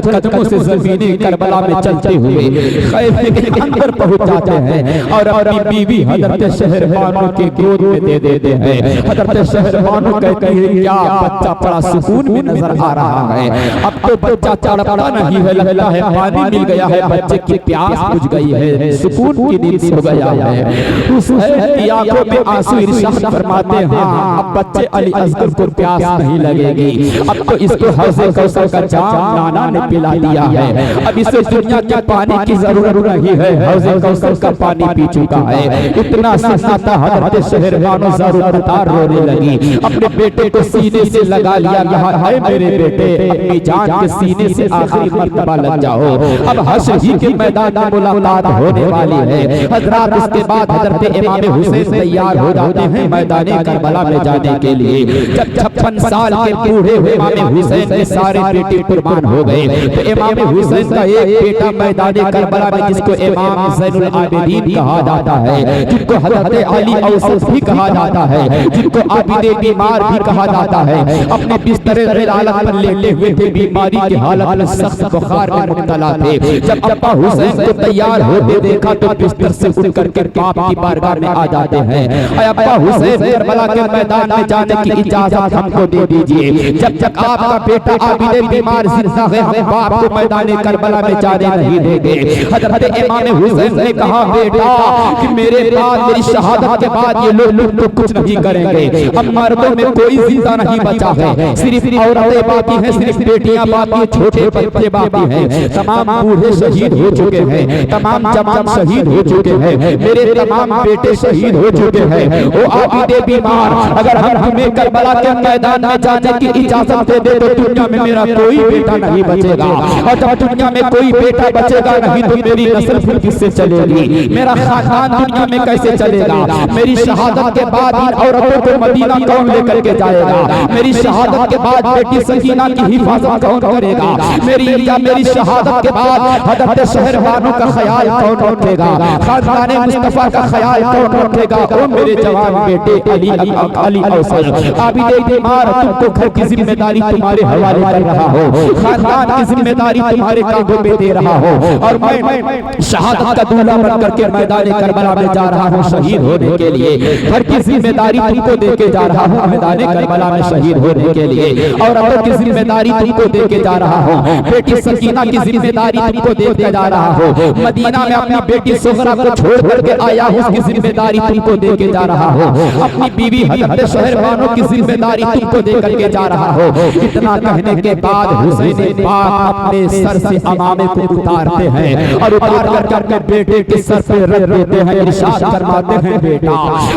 कदमों से ज़मीने करबला में चलते हुए खैमे के अंदर पहुंच जाते हैं और अपनी बीवी हज़रत शहरबानो के गोद में दे देते हैं। हज़रत शहरबानो कहते हैं क्या बच्चा बड़ा सुकून में नजर आ रहा है। अब तो बच्चा तड़पता नहीं है, लगता है पानी मिल गया है, बच्चे की प्यास बुझ गई है, सुकून की नींद सो गया है। हुसैन की आंखों में आंसू इरशाद फरमाते हैं, हाँ अब बच्चे अली असगर को प्यास नहीं लगेगी, अब तो इसको हौज़े कौसर का जाम नाना ने पिला दिया है, अब इसे दुनिया के पानी की जरूरत नहीं है, हौज़े कौसर का पानी पी चुका है। इतना सन्नाटा हज़रत शहरबानो ज़रूरतार रोने लगी, अपने बेटे को सीने से लगा लिया, कहा है मेरे बेटे अपनी जान के सीने से आखिरी मर्तबा लग जाओ, अब हश्र ही के मैदान में मुलाकात होने वाली है। हज़रात इसके बाद हज़रत इमाम हुसैन तैयार हो जाते हैं मैदान करबला में जाने के लिए। जब 56 साल के बूढ़े हुए इमाम हुसैन के सारे बेटे कुर्बान हो गए तो इमाम हुसैन का एक बेटा मैदान करबला में जिसको इमाम ज़ैनुल आबिदीन कहा जाता है, जिनको हज़रत अली औसत भी कहा जाता है, जिनको आबिद बीमार भी कहा जाता है, अपने बिस्तर रिलालत पर लेटे हुए थे, बीमारी की हालत में सख्त बुखार में मुब्तला थे। जब अब्बा हुसैन को तैयार होते देखा तो बिस्तर से उठ करके बाप की बारगाह में आ जाते हैं, अब्बा हुसैन करबला के मैदान में जाने की इजाजत हमको दे दीजिए, जब तक आपका बेटा आबिद बीमार जिंदा है हम बाप को मैदान करबला में जाने नहीं देंगे। हज़रत इमाम हुसैन ने कहा बेटा कि मेरे बाद मेरी शहादत के बाद ये लोग तो कुछ नहीं करेंगे, अब मर्दों में कोई जिंदा नहीं बचा है, सिर्फ औरतें बाकी हैं, सिर्फ बेटियां बाकी हैं, छोटे बच्चे बाकी हैं, तमाम बूढ़े शहीद हो चुके हैं, तमाम जवान शहीद हो चुके हैं, मेरे तमाम बेटे शहीद हो चुके हैं। वो आबिद बीमार अगर हम तुम्हें करबला के मैदान में जाने की इजाजत दे दे तो दुनिया में मेरा कोई बेटा नहीं बचेगा, और जब दुनिया में कोई बेटा बचेगा नहीं तो मेरी नस्ल फिर किससे चलेगी, मेरा खानदान दुनिया में कैसे चलेगा। मेरी शहादत के बाद इन औरतों को मदीना कौन लेकर के जाएगा, मेरी शहादत के बाद बेटी सकीना की हिफाजत कौन करेगा, मेरी शहादत के बाद हजरत शहरवानों का ख्याल कौन रखेगा, खानदान मुस्तफा का ख्याल कौन रखेगा। ओ मेरे जवान बेटे अली औसत आबिदे बीमार, तुमको घर की जिम्मेदारी तुम्हारे हवाले कर रहा हो, खानदान की जिम्मेदारी तुम्हारे कांधों पे दे रहा हो, और मैं शहादत का दूल्हा बनकर के मैदान करबला में जा रहा हूँ शहीद होने के लिए। घर की जिम्मेदारी तुमको दे के जा रहा हूँ मैदान करबला में शहीद होने के लिए, और औरत की जिम्मेदारी तुमको दे के जा रहा हूँ, बेटी सकीना की जिम्मेदारी तुमको दे के जा रहा हूँ। मदीना में अपनी बेटी सुगरा को छोड़ करके आया हूँ, उसकी जिम्मेदारी तुमको दे के जा रहा हूँ। अपनी बीवी हजरत शहरवानों की जिम्मेदारी तुमको दे करके जा रहा हो। इतना कहने के बाद हुसैन पाक अपने सर से अमामे को उतारते हैं और उतार कर अपने बेटे के सर पे रख देते हैं, इरशाद फरमाते हैं बेटा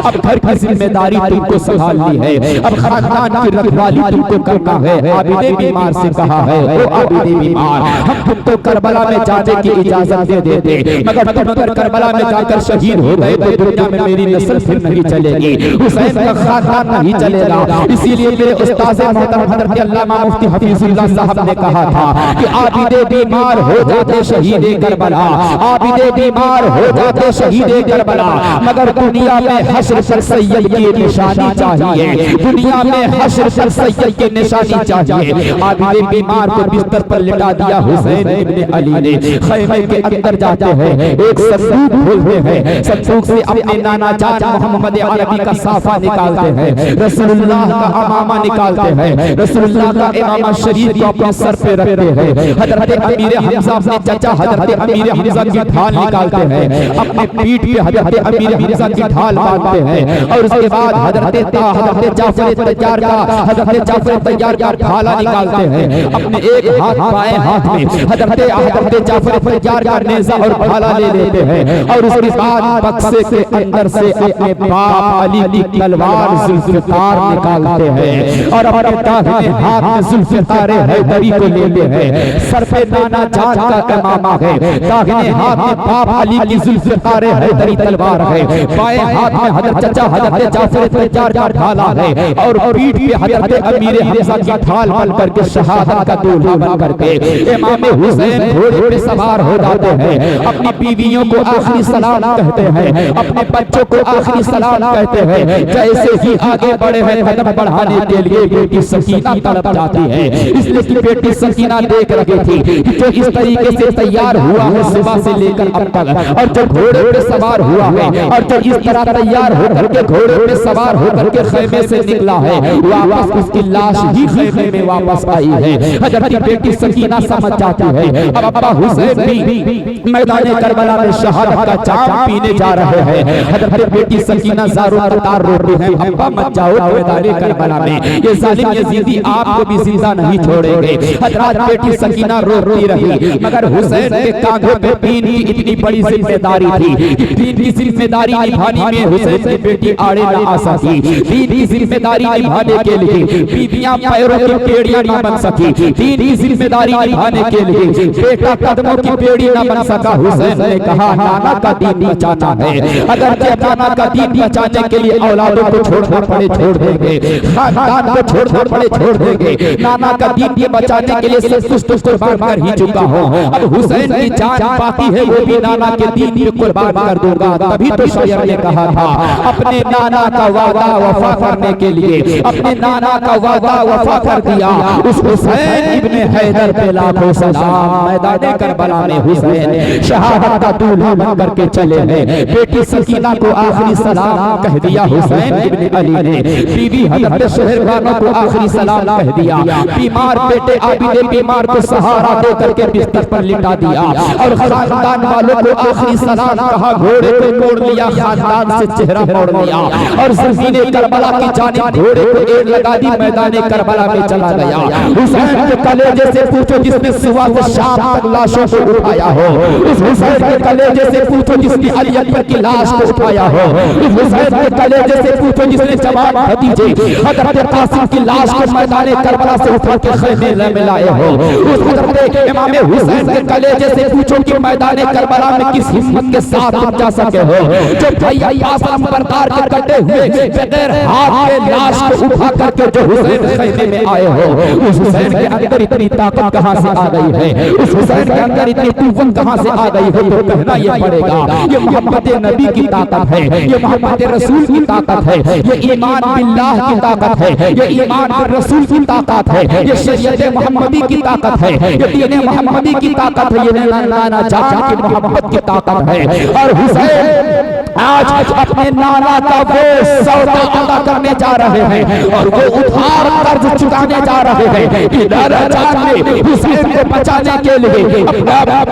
अब घर की जिम्मेदारी तुमको संभालनी है, अब खानदान की रखवाली तुमको करना है। आबिदे बीमार से कहा है, ओ आबिदे बीमार हम तुमको करबला में जाने की इजाजत दे देते, मगर तुम अगर करबला में जाकर शहीद हो गए तो दुनिया में मेरी नस्ल फिर नहीं चलेगी, हुसैन का खानदान नहीं चलेगा। इसीलिए मेरे उस्ताद मोहतरम हजरत अल्लामा मुफ्ती हफीजुल्लाह साहब ने कहा था कि आबिदे बीमार हो जाते शहीद करबला, आबिदे बीमार हो जाते शहीद करबला, मगर दुनिया में हश्र पर सैयद की निशानी चाहिए, दुनिया में हश्र पर सैयद की निशानी चाहिए। आबिदे बीमार को बिस्तर पर लिटा दिया हुसैन इब्ने अली ने, खैमे के अंदर जाते हैं, एक संदूक खोलते हैं, संदूक से अपने नाना चाचा मोहम्मद अरबी का साफा निकालते हैं, रसूलुल्लाह का अमामा निकालते हैं, रसूलुल्लाह का इमामा शरीफ को अपने सर पे रखते हैं, हजरत अमीर हमजा अपने चाचा हजरत अमीर हमजा की ढाल निकालते हैं, अपने पीठ पे हजरत अमीर हमजा की ढाल बांधते हैं, और उसके बाद हजरत जाफर तैयार का हजरत जाफर तैयार का ढाला निकालते हैं, अपने एक हाथ बाएं हाथ में हजरत जाफर तैयार का नेज़ा और ढाला ले लेते हैं, और उसके बाद बक्से के अंदर से अपने बाप अली की तलवार जुल्फिकार निकालते हैं, और अपने दाहिने हाथ में जुल्फिकार हैदरी को लेते हैं, सर पे नाना जान का इमामा है, दाहिने हाथ में बाप अली की जुल्फिकार हैदरी तलवार है, बाएं हाथ में हजरत चाचा हजरत जाफर तैयार का ढाला है, और पीठ पे हजरत अमीर हमजा की ढाल बन करके शहादत का दूल्हा बन करके इमाम हुसैन घोड़े पे सवार हो जाते हैं, अपनी बीवियों को आखिरी सलाम कहते हैं, अपने बच्चों को आखिरी सलाम कहते हैं। जैसे ही आगे बढ़े हैं कदम बढ़ाने के लिए बेटी सकीना तड़प जाती है, इसलिए कि बेटी सकीना देख रही थी जो इस तरीके से तैयार हुआ है सुबह से लेकर अब तक, और जो घोड़े पे सवार हुआ है और जो इस तरह तैयार होकर के घोड़े पे सवार होकर के खैमे से निकला है, वापस उसकी लाश ही खैमे में वापस आई है। हजरत बेटी सकीना समझ जाती है अब अब्बा हुसैन भी मैदान करबला में शहादत का जाम पीने जा रहे हैं। हजरत बेटी सकीना ज़ारो तार रोती है, अब्बा मत जाओ मैदान करबला में, ये जालिम यजीदी आपको भी जिंदा नहीं छोड़ेंगे। हजरत बेटी सकीना रोती रही, मगर हुसैन के कांधों पे दीन की इतनी बड़ी जिम्मेदारी थी कि दीन की जिम्मेदारी निभाने में हुसैन की बेटी आड़े न आ सकी, दीन की जिम्मेदारी निभाने के लिए बीबियां पैरों की पेड़ियां न बन सकी, दीन की जिम्मेदारी निभाने के लिए बेटा कदमों की पेड़ी न बन सका। हुसैन ने कहा नाना का दीन बचाना है, अगर नाना का दीन बचाने के लिए औलादों को छोड़ना पड़े छोड़ देंगे, खानदान को छोड़ना पड़े छोड़ देंगे, नाना का दीन ये बचाने के लिए सब कुछ कुर्बान कर ही चुका हो। अब हुसैन की जान बाकी है, वो भी नाना के दीन पे कुर्बान कर दूंगा। तभी तो शायर ने कहा था अपने नाना का वादा वफा करने के लिए अपने नाना का वादा वफा कर दिया, उस हुसैन इब्ने हैदर पे लाखों सलाम। मैदान करबला में हुसैन शहादत का दूल्हा बन करके चले हैं, बेटी सकीना को आखिरी सलाम कह दिया हुसैन इब्ने अली ने, बीवी हजरत शहरवानों को आखिरी सलाम कह दिया, बीमार बेटे आबिदे बीमार को सहारा दे करके बिस्तर पर लिटा दिया, और खानदान वालों को आखिरी सलाम कहा, घोड़े को मोड़ लिया, खानदान से चेहरा मोड़ लिया, और ज़मीने करबला की जानिब घोड़े को एड़ लगा दी, मैदान करबला में चला गया। हुसैन के कलेजे से पूछो जिसने सुबह से शाम तक लाशों को उठाया हो, उस हुसैन के कलेजे से पूछो जिसने अली अकबर की लाश को उठाया हो, उस हुसैन के कलेजे से पूछो जिसने जवान भतीजे हजरत कासिम मासूम की लाश को मैदान करबला से उठा के खैमे में लाए हो। उस हजरत इमाम हुसैन के कलेजे से पूछो कि मैदान करबला में किस हिम्मत के साथ तुम जा सके हो, जो भाई आसम बरदार के कटे हुए बगैर हाथ के लाश को उठा करके जो हुसैन खैमे में आए हो। उस हुसैन के अंदर इतनी ताकत कहां से आ गई है, उस हुसैन के अंदर इतनी कुव्वत कहां से आ गई है, तो कहना ये पड़ेगा ये मोहब्बत नबी की ताकत है, ये मोहब्बत रसूल की ताकत है, ये ईमान बिल्लाह की ताकत है, ये ईमान बिल रसूल की ताकत है, ये शरीयत मोहम्मदी की ताकत है, ये दीन मोहम्मदी की ताकत है, ये नाना चाचा की मोहब्बत की ताकत है। और हुसैन आज अपने नाना का वो सौदा अदा करने जा रहे हैं और वो उधार कर्ज चुकाने जा रहे हैं। इधर ने हुसैन को बचाने के लिए अपना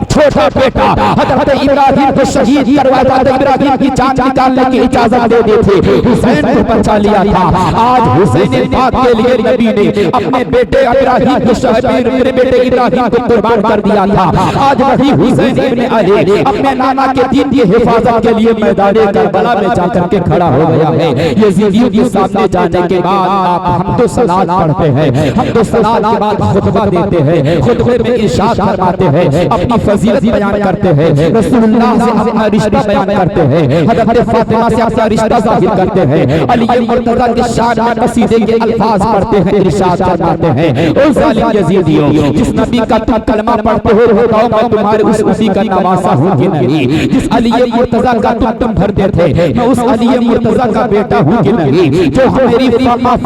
छोटा बेटा हजरत इब्राहिम को शहीद करवाया था, इब्राहिम की जान निकालने की इजाजत दे दी थी, हुसैन को बचा लिया था। आज हुसैन पाक के लिए नबी ने अपने बेटे इब्राहिम को शहीद, मेरे बेटे इब्राहिम को कुर्बान कर दिया था। आज वही हुसैन इब्न अली अपने नाना के दीन की हिफाजत के लिए मैदान करबला में जाकर के खड़ा हो गया है। यजीदियों के सामने जाने के बाद आप हमदो सलात पढ़ते हैं, हमदो सलात के बाद खुतबा देते हैं, खुतबे में इरशाद फरमाते हैं, अपनी फजीलत बयान करते हैं, रसूलुल्लाह से अपना रिश्ता बयान करते हैं, हज़रत फातिमा से अपना रिश्ता जाहिर करते हैं, अली मुर्तज़ा के शान में कसीदे के अल्फाज पढ़ते हैं, इरशाद फरमाते हैं, ओ जालिम यजीदियों, जिस नबी का तुम कलमा पढ़ते हो बताओ मैं तुम्हारे उस उसी का नवासा हूं कि नहीं, जिस अली मुर्तज़ा का तुम भरते थे मैं उस अली मुर्तज़ा का बेटा हूं कि नहीं, जो मेरी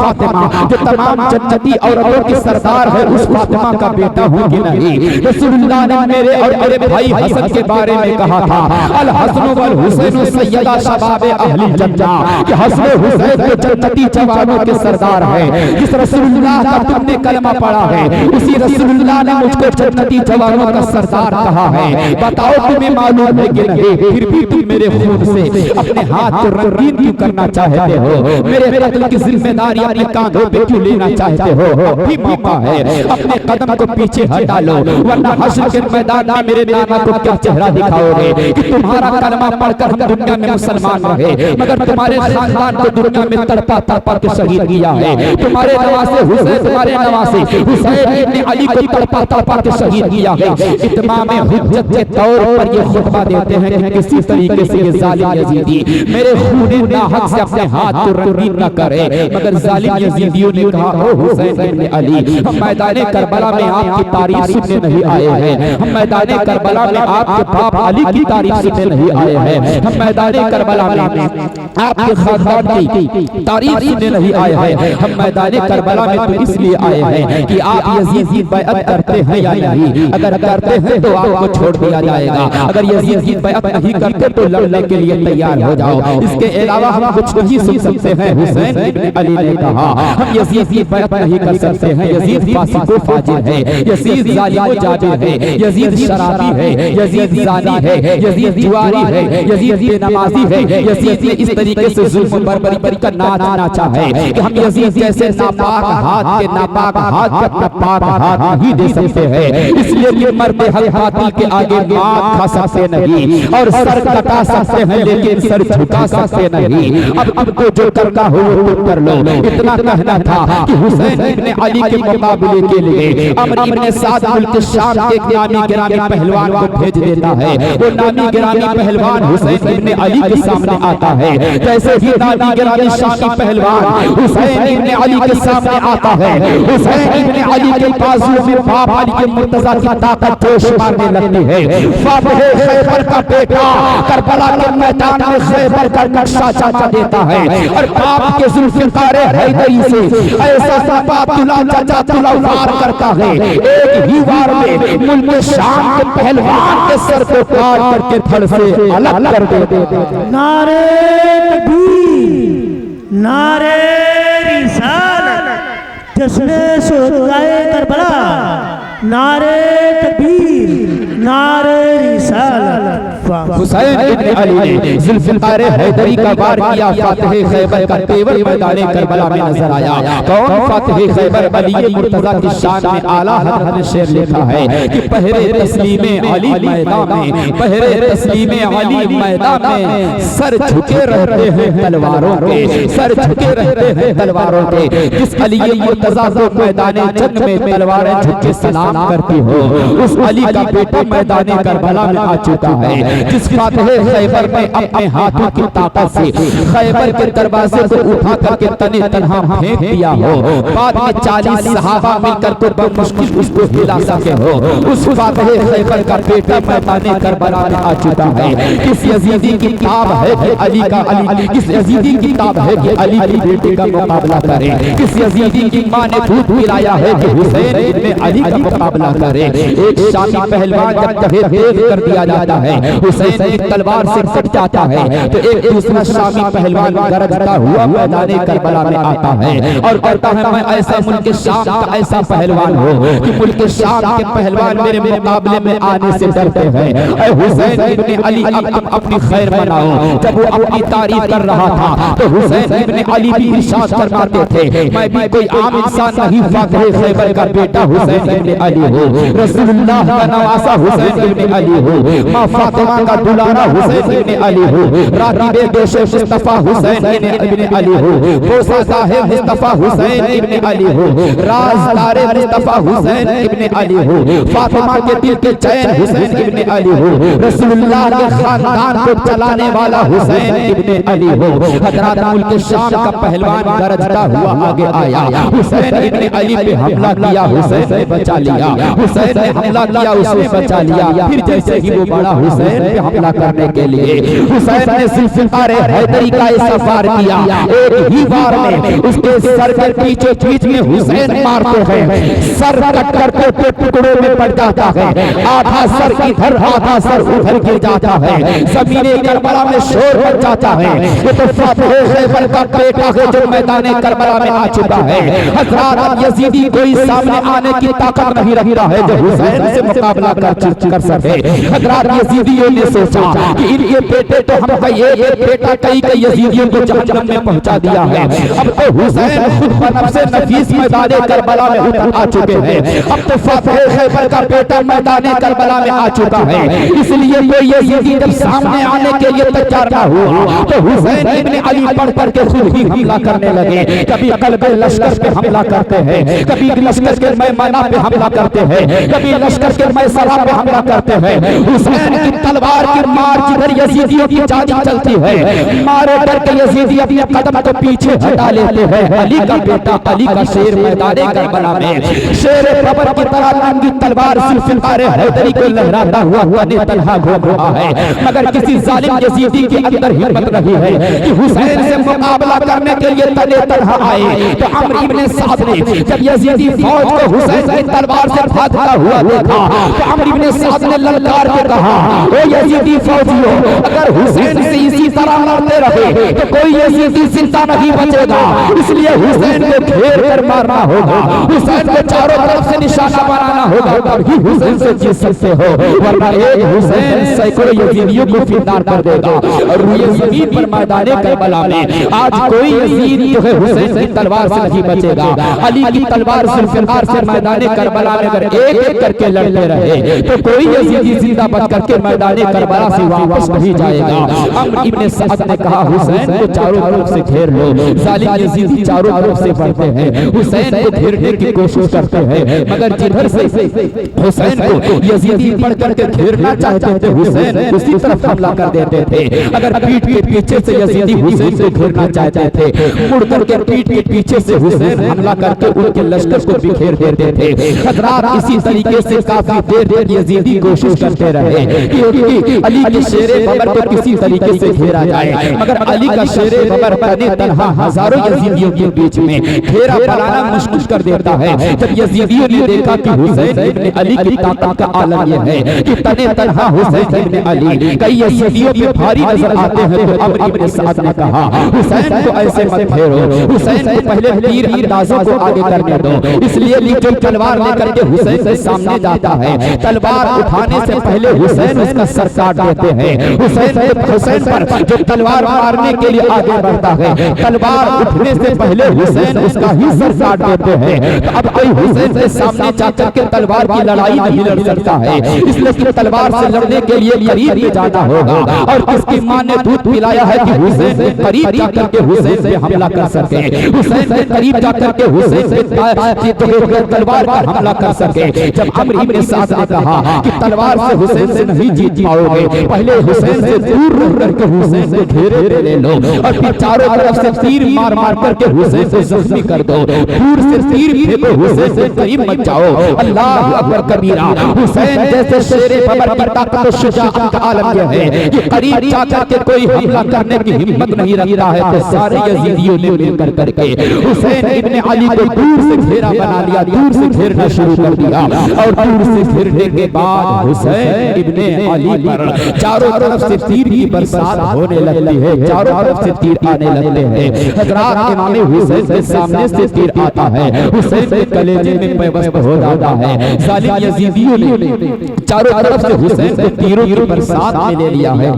फातिमा जो तमाम जन्नती औरतों की सरदार है उस फातिमा का बेटा हूं कि नहीं। रसूलुल्लाह ने मेरे और मेरे भाई हसन के बारे में कहा था, अल हसन वल हुसैन सय्यदा शबाब अहली जन्नह, कि हसन हुसैन तो जन्नती जवानों के सरदार है। जिस रसूलुल्लाह का तुमने कलमा पढ़ा है उसी रसूलुल्लाह ने मुझको जन्नती जवानों का सरदार कहा है। बताओ तुम्हें मालूम है कि नहीं, फिर भी तुम मेरे खून से अपने हाथ को रंगीन क्यों करना चाहते हो, मेरे कत्ल की जिम्मेदारी अपने कांधों पे क्यों लेना चाहते हो। भी मौका है अपने कदम को पीछे हटा लो, वरना हश्र के मैदान में मेरे नाना को क्या चेहरा दिखाओगे कि तुम्हारा कलमा पढ़कर हम दुनिया में मुसलमान रहे, मगर तुम्हारे खानदान को दुनिया में तड़पा तड़पा के शहीद किया है। तुम्हारे नवासे हुसैन, तुम्हारे नवासे हुसैन इब्न अली को तड़पा तड़पा के शहीद किया है। इत्माम हुज्जत के तौर पर ये खुतबा देते हैं कि किसी तरीके से ये जालिम यजीदी मेरे खून नाहक से अपने हाथ को रंगीन न करे, मगर जालिम यजीदियों ने कहा, ओ हुसैन इब्न अली, हम मैदान करबला में आपकी तारीफ सुनने नहीं आए हैं, हम मैदान करबला में आपके बाप अली की तारीफ सुनने नहीं आए हैं, हम मैदान करबला में आपके खानदान की तारीफ सुनने नहीं आए हैं, हम मैदान करबला में तो इसलिए आए हैं कि आप यजीद की बैअत करते हैं या नहीं, अगर करते हैं तो आपको छोड़ दिया जाएगा, अगर यजीद की बैअत नहीं करते तो लड़ने के लिए तैयार हो जाओ। इसके अलावा हम कुछ नहीं सुन सकते हैं। हुसैन इब्न अली ने कहा, हम यजीद की बैअत नहीं कर सकते हैं, यजीद फासिक व फाजिर है, यजीद जालिम व जाबिर है, यजीद शराबी है, यजीद जानी है, यजीद जुआरी है, यजीद बेनमाजी है, यजीद ने इस तरीके से जुल्म बर्बरी का नाच नाचा है कि हम यजीद जैसे नापाक हाथ के नापाक हाथ पे अपना पाक हाथ नहीं दे सकते हैं। इसलिए कि मर्द हक बातिल के आगे माथ खा सकते नहीं और सर कटा सकते हैं लेकिन सर झुका सकते नहीं। अब तुमको जो करना हो वो कर लो। इतना कहना था कि हुसैन इब्न अली के मुकाबले के लिए अमर इब्न साद मुल्क शाम के एक नामी गिरामी पहलवान को भेज देता है। वो नामी गिरामी पहलवान हुसैन इब्न अली के सामने आता है। जैसे ही नामी गिरामी शामी पहलवान हुसैन इब्न अली के सामने आता है, हुसैन इब्न अली के बाजू में बाप अली के मुर्तजा की ताकत जोश मारने लगती है। फातिह खैबर का बेटा करबला के मैदान में खैबर का नक्शा चाचा देता है और बाप के जुल्फिकार हैदरी से ऐसा सपातुला चाचा तलवार करता है, एक ही वार में मुल्क शाम के पहलवान के सर को काट करके धड़ से अलग कर देते। नारे तकबीर, नारे रिसालत, जश्न शुहदाए करबला, नारे तकबीर, नारे रिसालत। हुसैन इब्न अली ने जुल्फ़िकार हैदरी का वार किया, फातिह खैबर का तेवर मैदान करबला में नजर आया। कौन फातिह खैबर? अली मुर्तज़ा की शान में आला हज़रत ने शेर लिखा है कि पहरे तस्लीमे अली मैदान में, पहरे तस्लीमे अली मैदान में, सर झुके रहते हैं तलवारों के, सर झुके रहते हैं तलवारों के। जिस अली मुर्तज़ा को मैदान जंग में तलवारें झुक के सलाम करती हो, उस अली का बेटा मैदान करबला में आ चुका है। जिस फातिह खैबर ने अपने हाथों की ताकत से खैबर के दरवाजे को उठा करके तने तनहा फेंक दिया हो, बाद में 40 सहाबा मिलकर को बमुश्किल उसको हिला सके हो, उस फातिह खैबर का बेटा मैदान करबला में आ चुका है। किस यजीदी की किताब है कि अली का अली, किस यजीदी की किताब है कि अली की बेटे का मुकाबला करे, किस यजीदी की मां ने दूध पिलाया है कि हुसैन इब्न अली का मुकाबला करे। एक शामी पहलवान जब तेज कर दिया जाता है, हुसैन एक तलवार से कट जाता है, तो एक दूसरा शामी पहलवान गरजता हुआ मैदान करबला में आता है और कहता है मैं ऐसा मुल्क शाम का ऐसा पहलवान हूँ कि मुल्क शाम के पहलवान मेरे मुकाबले में आने से डरते हैं। ऐ हुसैन इब्न अली अपनी खैर बनाओ। जब वो अपनी तारीफ कर रहा था तो हुसैन इब्न अली भी इरशाद फरमाते थे मैं भी कोई आम इंसान नहीं, फातिह खैबर का बेटा हुसैन इब्न अली हूँ, रसूलुल्लाह का नवासा हुसैन इब्न अली हूँ, माँ फातिमा का दुलारा हुसैन इब्न अली हूँ, राकीबे दोष मुस्तफा हुसैन इब्न अली हूँ, बोसा साहिब मुस्तफा हुसैन इब्न अली हूँ, राज़दारे मुस्तफा हुसैन इब्न अली हूँ, फातिमा के दिल के चैन हुसैन इब्न अली हूँ, रसूलुल्लाह के खानदान को चलाने वाला हुसैन इब्न अली हूँ। हज़रत मुल्क शाम का पहलवान गरजता हुआ आगे आया, हुसैन इब्न अली पे हमला किया, हुसैन ने बचा लिया, हुसैन ने हमला किया, उसने बचा लिया। फिर जैसे ही वो बड़ा हुसैन पे हमला करने के लिए हुसैन ने जुल्फ़िकार हैदरी का ऐसा वार किया, एक ही वार में उसके सर के पीछे बीच में हुसैन मारते हैं, सर कट करके टुकड़ों में पड़ जाता है, आधा सर इधर आधा सर उधर गिर जाता है, ज़मीने करबला में शोर मच जाता है। ये तो फातिह खैबर का बेटा है जो मैदान करबला में आ चुका है। हज़रत यजीदी कोई सामने आने की ताकत नहीं रखता है जो हुसैन से मुकाबला कर सके। हज़रत यजीदियों ने सोचा कि इनके बेटे तो हम ये बेटा कई यजीदियों को जहन्नम में पहुंचा दिया है, अब तो हुसैन खुद बनफ़ से नफीस मैदान करबला में उतर आ चुके हैं, अब तो फातिह खैबर का बेटा मैदान करबला में आ चुका है। इसलिए ये यजीदी जब सामने आने के लिए तैयार ना हुआ तो हुसैन इब्न अली पढ़ कर के खुद ही हमला करने लगे। कभी कल्बे लश्कर पे हमला करते हैं, कभी लश्कर के मैमाना पे हमला करते हैं, कभी लश्कर के मैसरा पे हमला करते हैं। हुसैन की तलवार की मार जिधर यजीदियों की जानी चलती है, मारे डर के यजीदी अपने कदम को पीछे हटा लेते हैं। अली का बेटा, अली का शेर मैदान करबला में शेर बबर की तरह नंगी तलवार जुल्फ़िकार हैदरी को लहराता हुआ तने तन्हा घूम रहा है, मगर किसी जालिम यजीदी के अंदर हिम्मत नहीं है कि हुसैन से मुकाबला करने के लिए तने तन्हा आए। तो अम्र इब्न साद ने जब यजीदी फौज को हुसैन की तलवार से भागता हुआ देखा तो अम्र इब्न साद ने ललकार के कहा ओ यजीदी फौजियों, अगर हुसैन से इसी तरह लड़ते रहे तो कोई यजीदी जिंदा नहीं बचेगा, इसलिए हुसैन को घेर कर मारना होगा, हुसैन को चारों तरफ से निशाना बनाना होगा, तभी हुसैन से जीत सकते हो, वरना एक हुसैन सैकड़ों यजीदियों को फिरदार कर देगा। और ये ज़मीन पर मैदान करबला में आज कोई यजीद जो है हुसैन की तलवार से नहीं बचेगा। अली की तलवार जुल्फ़िकार से मैदान करबला में अगर एक एक करके लड़ते रहे तो कोई यजीदी जिंदा बच करके मैदान करबला से वापस नहीं जाएगा। अम्र इब्न साद ने कहा हुसैन को चारों तरफ से घेर लो। जालिम यजीदी चारों तरफ से बढ़ते हैं, हुसैन को घेरने की कोशिश करते हैं, मगर जिधर से हुसैन को यजीदी पढ़ करके घेरना चाहते थे हुसैन उसी तरफ हमला कर देते थे। अगर पीठ के पीछे से यजीदी हुसैन को घेरना चाहते थे, मुड़ करके पीठ के पीछे से हुसैन हमला करके उनके लश्कर को बिखेर देते थे। हज़रात इसी तरीके से काफी देर तक यजीदी कोशिश करते रहे कि अली के शेर बबर को किसी तरीके से घेरा जाए, मगर अली का शेर बबर तने तन्हा हजारों यजीदियों के बीच में घेरा बनाना मुश्किल कर देता है। जब यजीदियों ने देखा कि हुसैन इब्ने अली की ताकत का आलम यह है कि तने तन्हा हुसैन इब्ने अली कई सदियों पे भारी नजर आते हैं। तो अमर इब्ने साद ने कहा हुसैन को ऐसे मत फेरो, हुसैन को पहले तीर अंदाजों को आगे करने दो। इसलिए जो तलवार लेकर के हुसैन के सामने जाता है, तलवार उठाने से पहले हुसैन उसका सर काट देते हैं। हुसैन पर जो तलवार मारने के लिए आगे बढ़ता है, तलवार उठने से पहले हुसैन उसका ही सर काट देते हैं। तो अब कोई हुसैन के सामने जाकर के तलवार की लड़ाई नहीं लड़ सकता है, इसलिए कि तलवार से लड़ने के लिए करीब में जाना होगा। और किसकी मां ने दूध पिलाया है कि हुसैन के करीब जाकर के हुसैन पे हमला कर सके, हुसैन के करीब जाकर के हुसैन पे तलवार पर हमला कर सके। जब अमर इब्ने साद ने कहा कि तलवार से हुसैन से नहीं जीत पाओगे, पहले हुसैन से दूर रह करके हुसैन को घेरे पे ले लो और फिर चारों तरफ से तीर मार मार करके हुसैन को जख्मी कर दो। दूर से तीर फेंको, हुसैन से करीब मत जाओ। अल्लाह अकबर कबीरा। हुसैन जैसे शेरे बबर की ताकत और शुजाअत का आलम यह है कि करीब जाकर के कोई हमला करने की हिम्मत नहीं रखता है। तो सारे यजीदियों ने मिलकर करके हुसैन इब्ने अली को दूर से घेरा बना लिया, दूर से घेरना शुरू कर दिया। और दूर से घेरने के बाद हुसैन इब्ने अली पर चारों तरफ से तीर की बरसात होने लगती है, चारों तरफ से तीर आने लगते हैं। हजरात इमाम हुसैन के सामने से तीर आता है, हुसैन के कलेजे में पैवस्त हो जाता है। जालिम यजीदियों ने चारों तरफ से हुसैन को तीरों की बरसात में ले लिया है।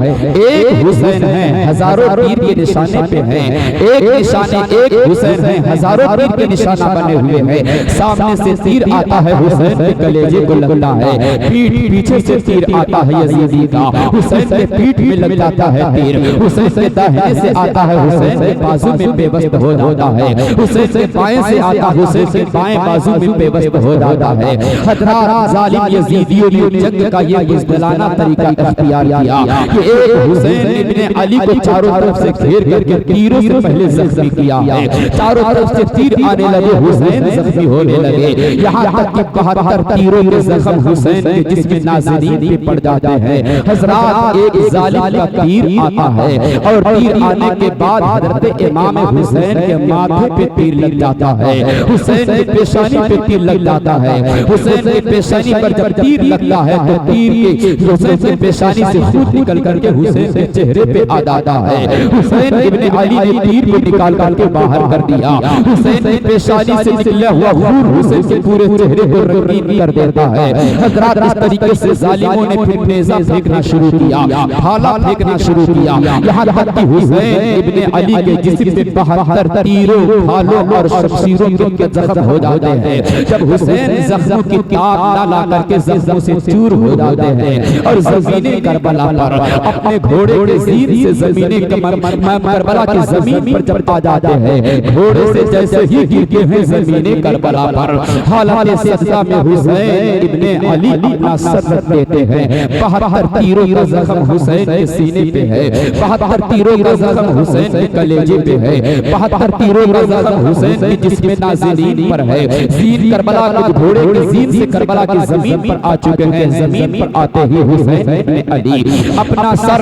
एक हुसैन है, हजारों तीर के निशाने पे हैं, एक निशाने एक हुसैन है, हजारों तीर के निशाना बने हुए हैं। सामने से तीर आता है, हुसैन के कलेजे को लगता है। पीठ पीछे से तीर आता है यजीदी का, हुसैन के पीठ में लग जाता है तीर। हुसैन के दाहिने से आता है, हुसैन के बाजू में बेबस हो जाता है। हुसैन के बाएं से आता है, हुसैन के बाएं बाजू में बेबस हो जाता है। हजरात जालिम यजीदियों ने जंग का ये बुज़दिलाना तरीका इख्तियार किया कि एक हुसैन इब्ने अली को चारों तरफ से घेर करके तीरों से पहले जख्मी किया है। चारों तरफ से तीर आने लगे, हुसैन जख्मी होने लगे। यहाँ तक कि 72 तीरों के जख्म हुसैन के जिस्म नाज़रीन पे पड़ जाते हैं। हजरात एक जालिम का तीर आता है और तीर आने के बाद हजरत इमाम हुसैन के माथे पे तीर लग जाता है, हुसैन की पेशानी पे तीर लग जाता है। हुसैन की पेशानी पर जब तीर लगता है तो तीर के हुसैन की पेशानी से खून निकल करके हुसैन के चेहरे पे आ जाता है। हुसैन इब्ने अली ने तीर को निकाल करके बाहर कर दिया। हुसैन की पेशानी से निकला हुआ खून हुसैन के पूरे चेहरे को रंगीन कर देता है। हजरात इस तरीके से जालिमों ने फिर नेज़ा फेंकना शुरू किया, भाला फेंकना शुरू किया। यहाँ तक कि हुसैन इब्ने अली के जिस्म पे 72 तीरों, भालों और शमशीरों के जख्म हो जाते हैं। जब हुसैन जख्मों की ताब ना ला करके जख्मों से चूर हो जाते हैं और ज़मीने करबला पर अपने घोड़े के ज़ीर से ज़मीने करबला की ज़मीन पर जब आ जाते हैं, घोड़े से जैसे ही गिरते हैं ज़मीने करबला पर, हालात सजदा में हुसैन इब्ने अली अपना सर रख देते हैं। 72 तीरों का जख्म हुसैन के सीने पे है, 72 तीरों का जख्म हुसैन के कलेजे पे है, 72 तीरों का जख्म हुसैन के जिस्म नाज़रीन पर है। ज़ीन करबला के घोड़े के ज़ीन से करबला की ज़मीन पर आ चुके हैं। ज़मीन पर आते ही हुसैन इब्ने अली अपना सर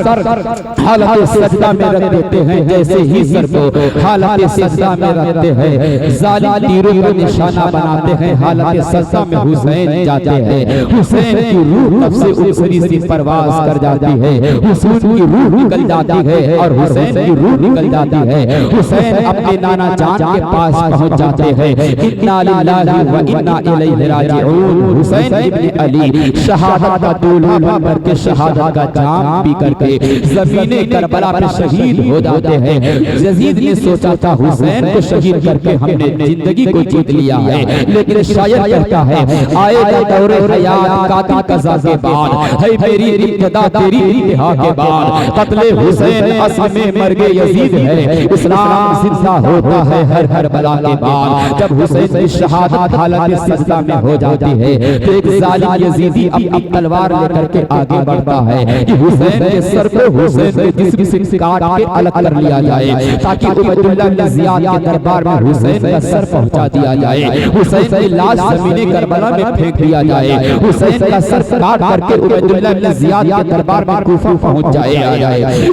हालत सजदा में रख देते हैं। जैसे ही सर को हालत सजदा में रखते हैं, जालिम तीरों का निशाना बनाते हैं। हालत सजदा में हुसैन जाते हैं, हुसैन की रूह नफ्से उनसरी सी परवाज़ कर जाती है, हुसैन की रूह निकल जाती है और हुसैन की रूह निकल जाती है। हुसैन अपने नाना जान के पास पहुंच जाते हैं। इन्ना लिल्लाहि व इन्ना इलैहि राजिऊन। हुसैन इब्ने अली शहादत का दूल्हा बनकर के शहादत का जाम पी करके ज़मीने करबला पे शहीद हो जाते हैं। यजीद ने सोचा था हुसैन को शहीद करके हमने जिंदगी को जीत लिया है, लेकिन शायर कहता है आएगा दौरे हयात कातिल कज़ा के बाद, है मेरी इब्तिदा तेरी इंतहा के बाद। कत्ले हुसैन अस्ल में मर्गे यजीद है, इस्लाम जिंदा होता है हर बला के बाद। जब हुसैन की शहादत हालत सजदा में हो जाती है तो एक जालिम यजीदी अपनी तलवार लेकर के आगे बढ़ता है कि हुसैन के सर को हुसैन के जिस्म से काट के अलग कर लिया जाए, ताकि उबैदुल्लाह इब्न ज़ियाद के दरबार में हुसैन का सर पहुंचा दिया जाए। हुसैन की लाश ज़मीने करबला में फेंक दिया जाए, हुसैन का सर काट करके उबैदुल्लाह इब्न ज़ियाद के दरबार में कूफा पहुंच जाए।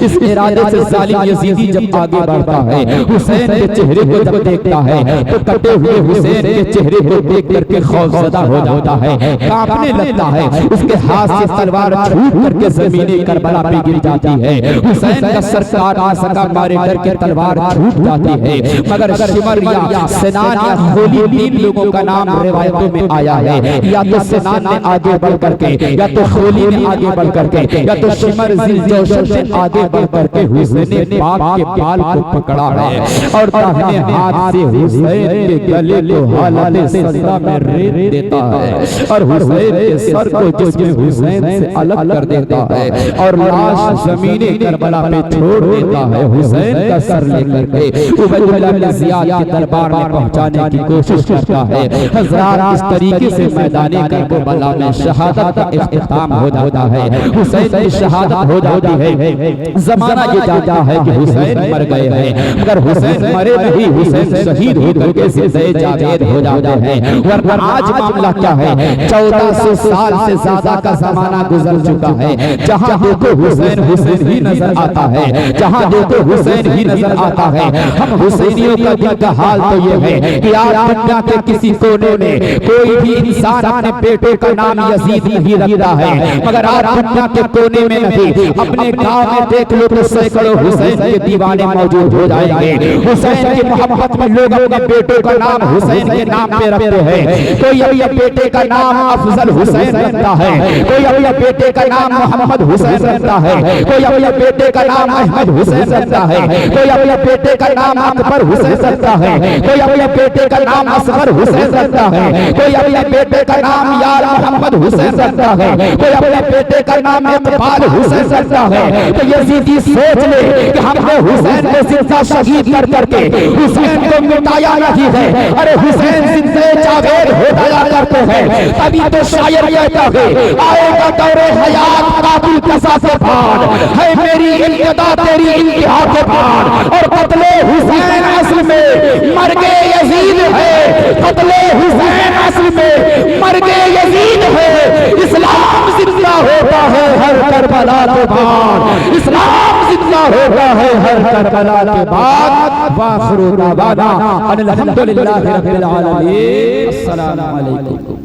इस इरादे से जालिम यजीदी जब आगे बढ़ता है, हुसैन के चेहरे को जब देखता है तो कटे हुए हुसैन के चेहरे को देख करके खौफज़दा खौफजदा हो जाता है, कांपने लगता है, उसके हाथ से तलवार छूट करके ज़मीन करबला पे गिर जाती है। हुसैन का सर काट ना सका, मारे डर के तलवार छूट जाती है। मगर शिमर या सिनान या खोली 3 लोगों का नाम रिवायतों में आया है। या तो सिनान ने आगे बढ़ करके, या तो खोली ने आगे बढ़ करके, या तो शिमर जिलजौशन ने आगे बढ़ करके हुसैन पाक के बाल को पकड़ा है और दाहिने हाथ से हुसैन के गले को हालत सजदा में रेत देता है और हुसैन के सर को जिसमें हुसैन से अलग कर देता है और लाश ज़मीने करबला पे छोड़ देता है। हुसैन का सर लेकर के उबैदुल्लाह बिन ज़ियाद के दरबार में पहुंचाने की कोशिश करता है। हज़रात इस तरीके से मैदाने करबला में शहादत का इख्तिताम हो जाता है। हुसैन की शहादत हो जाती है। ज़माना ये जानता है कि हुसैन मर गए हैं, मगर हुसैन मरे नहीं, हुसैन शहीद हो करके ज़िंदे जावेद हो जाते हैं। वरना आज मामला क्या है, 1400 साल से ज्यादा का ज़माना गुजर चुका है। जहाँ देखो हुसैन हुसैन ही नजर आता है, जहाँ देखो हुसैन ही नजर आता है। हम हुसैनियों का दिल का हाल तो ये है कि आज दुनिया के किसी कोने में कोई भी इंसान अपने बेटे का नाम यजीद नहीं रखता है, मगर आज दुनिया के कोने में नहीं, अपने गांव में देख लो तो सैकड़ों हुसैन के दीवाने मौजूद हो जाएंगे। हुसैन की मोहब्बत में लोग अपने बेटों का नाम हुसैन के नाम पे रखते हैं। कोई अपने बेटे का नाम अफजल हुसैन रखता है, कोई अपने बेटे का नाम मोहम्मद हुसैन रखता है, कोई अपने बेटे का नाम अहमद हुसैन रखता है, कोई अपने बेटे का नाम अकबर हुसैन रखता है, कोई अपने बेटे का नाम असगर हुसैन रखता है, कोई अपने बेटे का नाम यार मोहम्मद हुसैन रखता है, कोई अपने बेटे का नाम इकबाल हुसैन रखता है। तो ये सीधी सोच ले कि हमने हुसैन को जिंदा शहीद कर करके हुसैन को मिटाया नहीं है। अरे हुसैन जिंदे जावेद हो जाया करते हैं, तभी तो शायर कहता है आएगा दौरे हयात कातिल कसा से भार है मेरी इब्तिदा तेरी इंतहा के भार। और कत्ले हुसैन असल में मर्गे यजीद है, कत्ले हुसैन असल में मर्गे यजीद है। इस्लाम जिंदा होता है हर करबला के बाद, इस्लाम जिंदा होता है हर करबला के बाद। वाखिरु दावाना अनिल हम्दुलिल्लाहि रब्बिल आलमीन। अस्सलामु अलैकुम।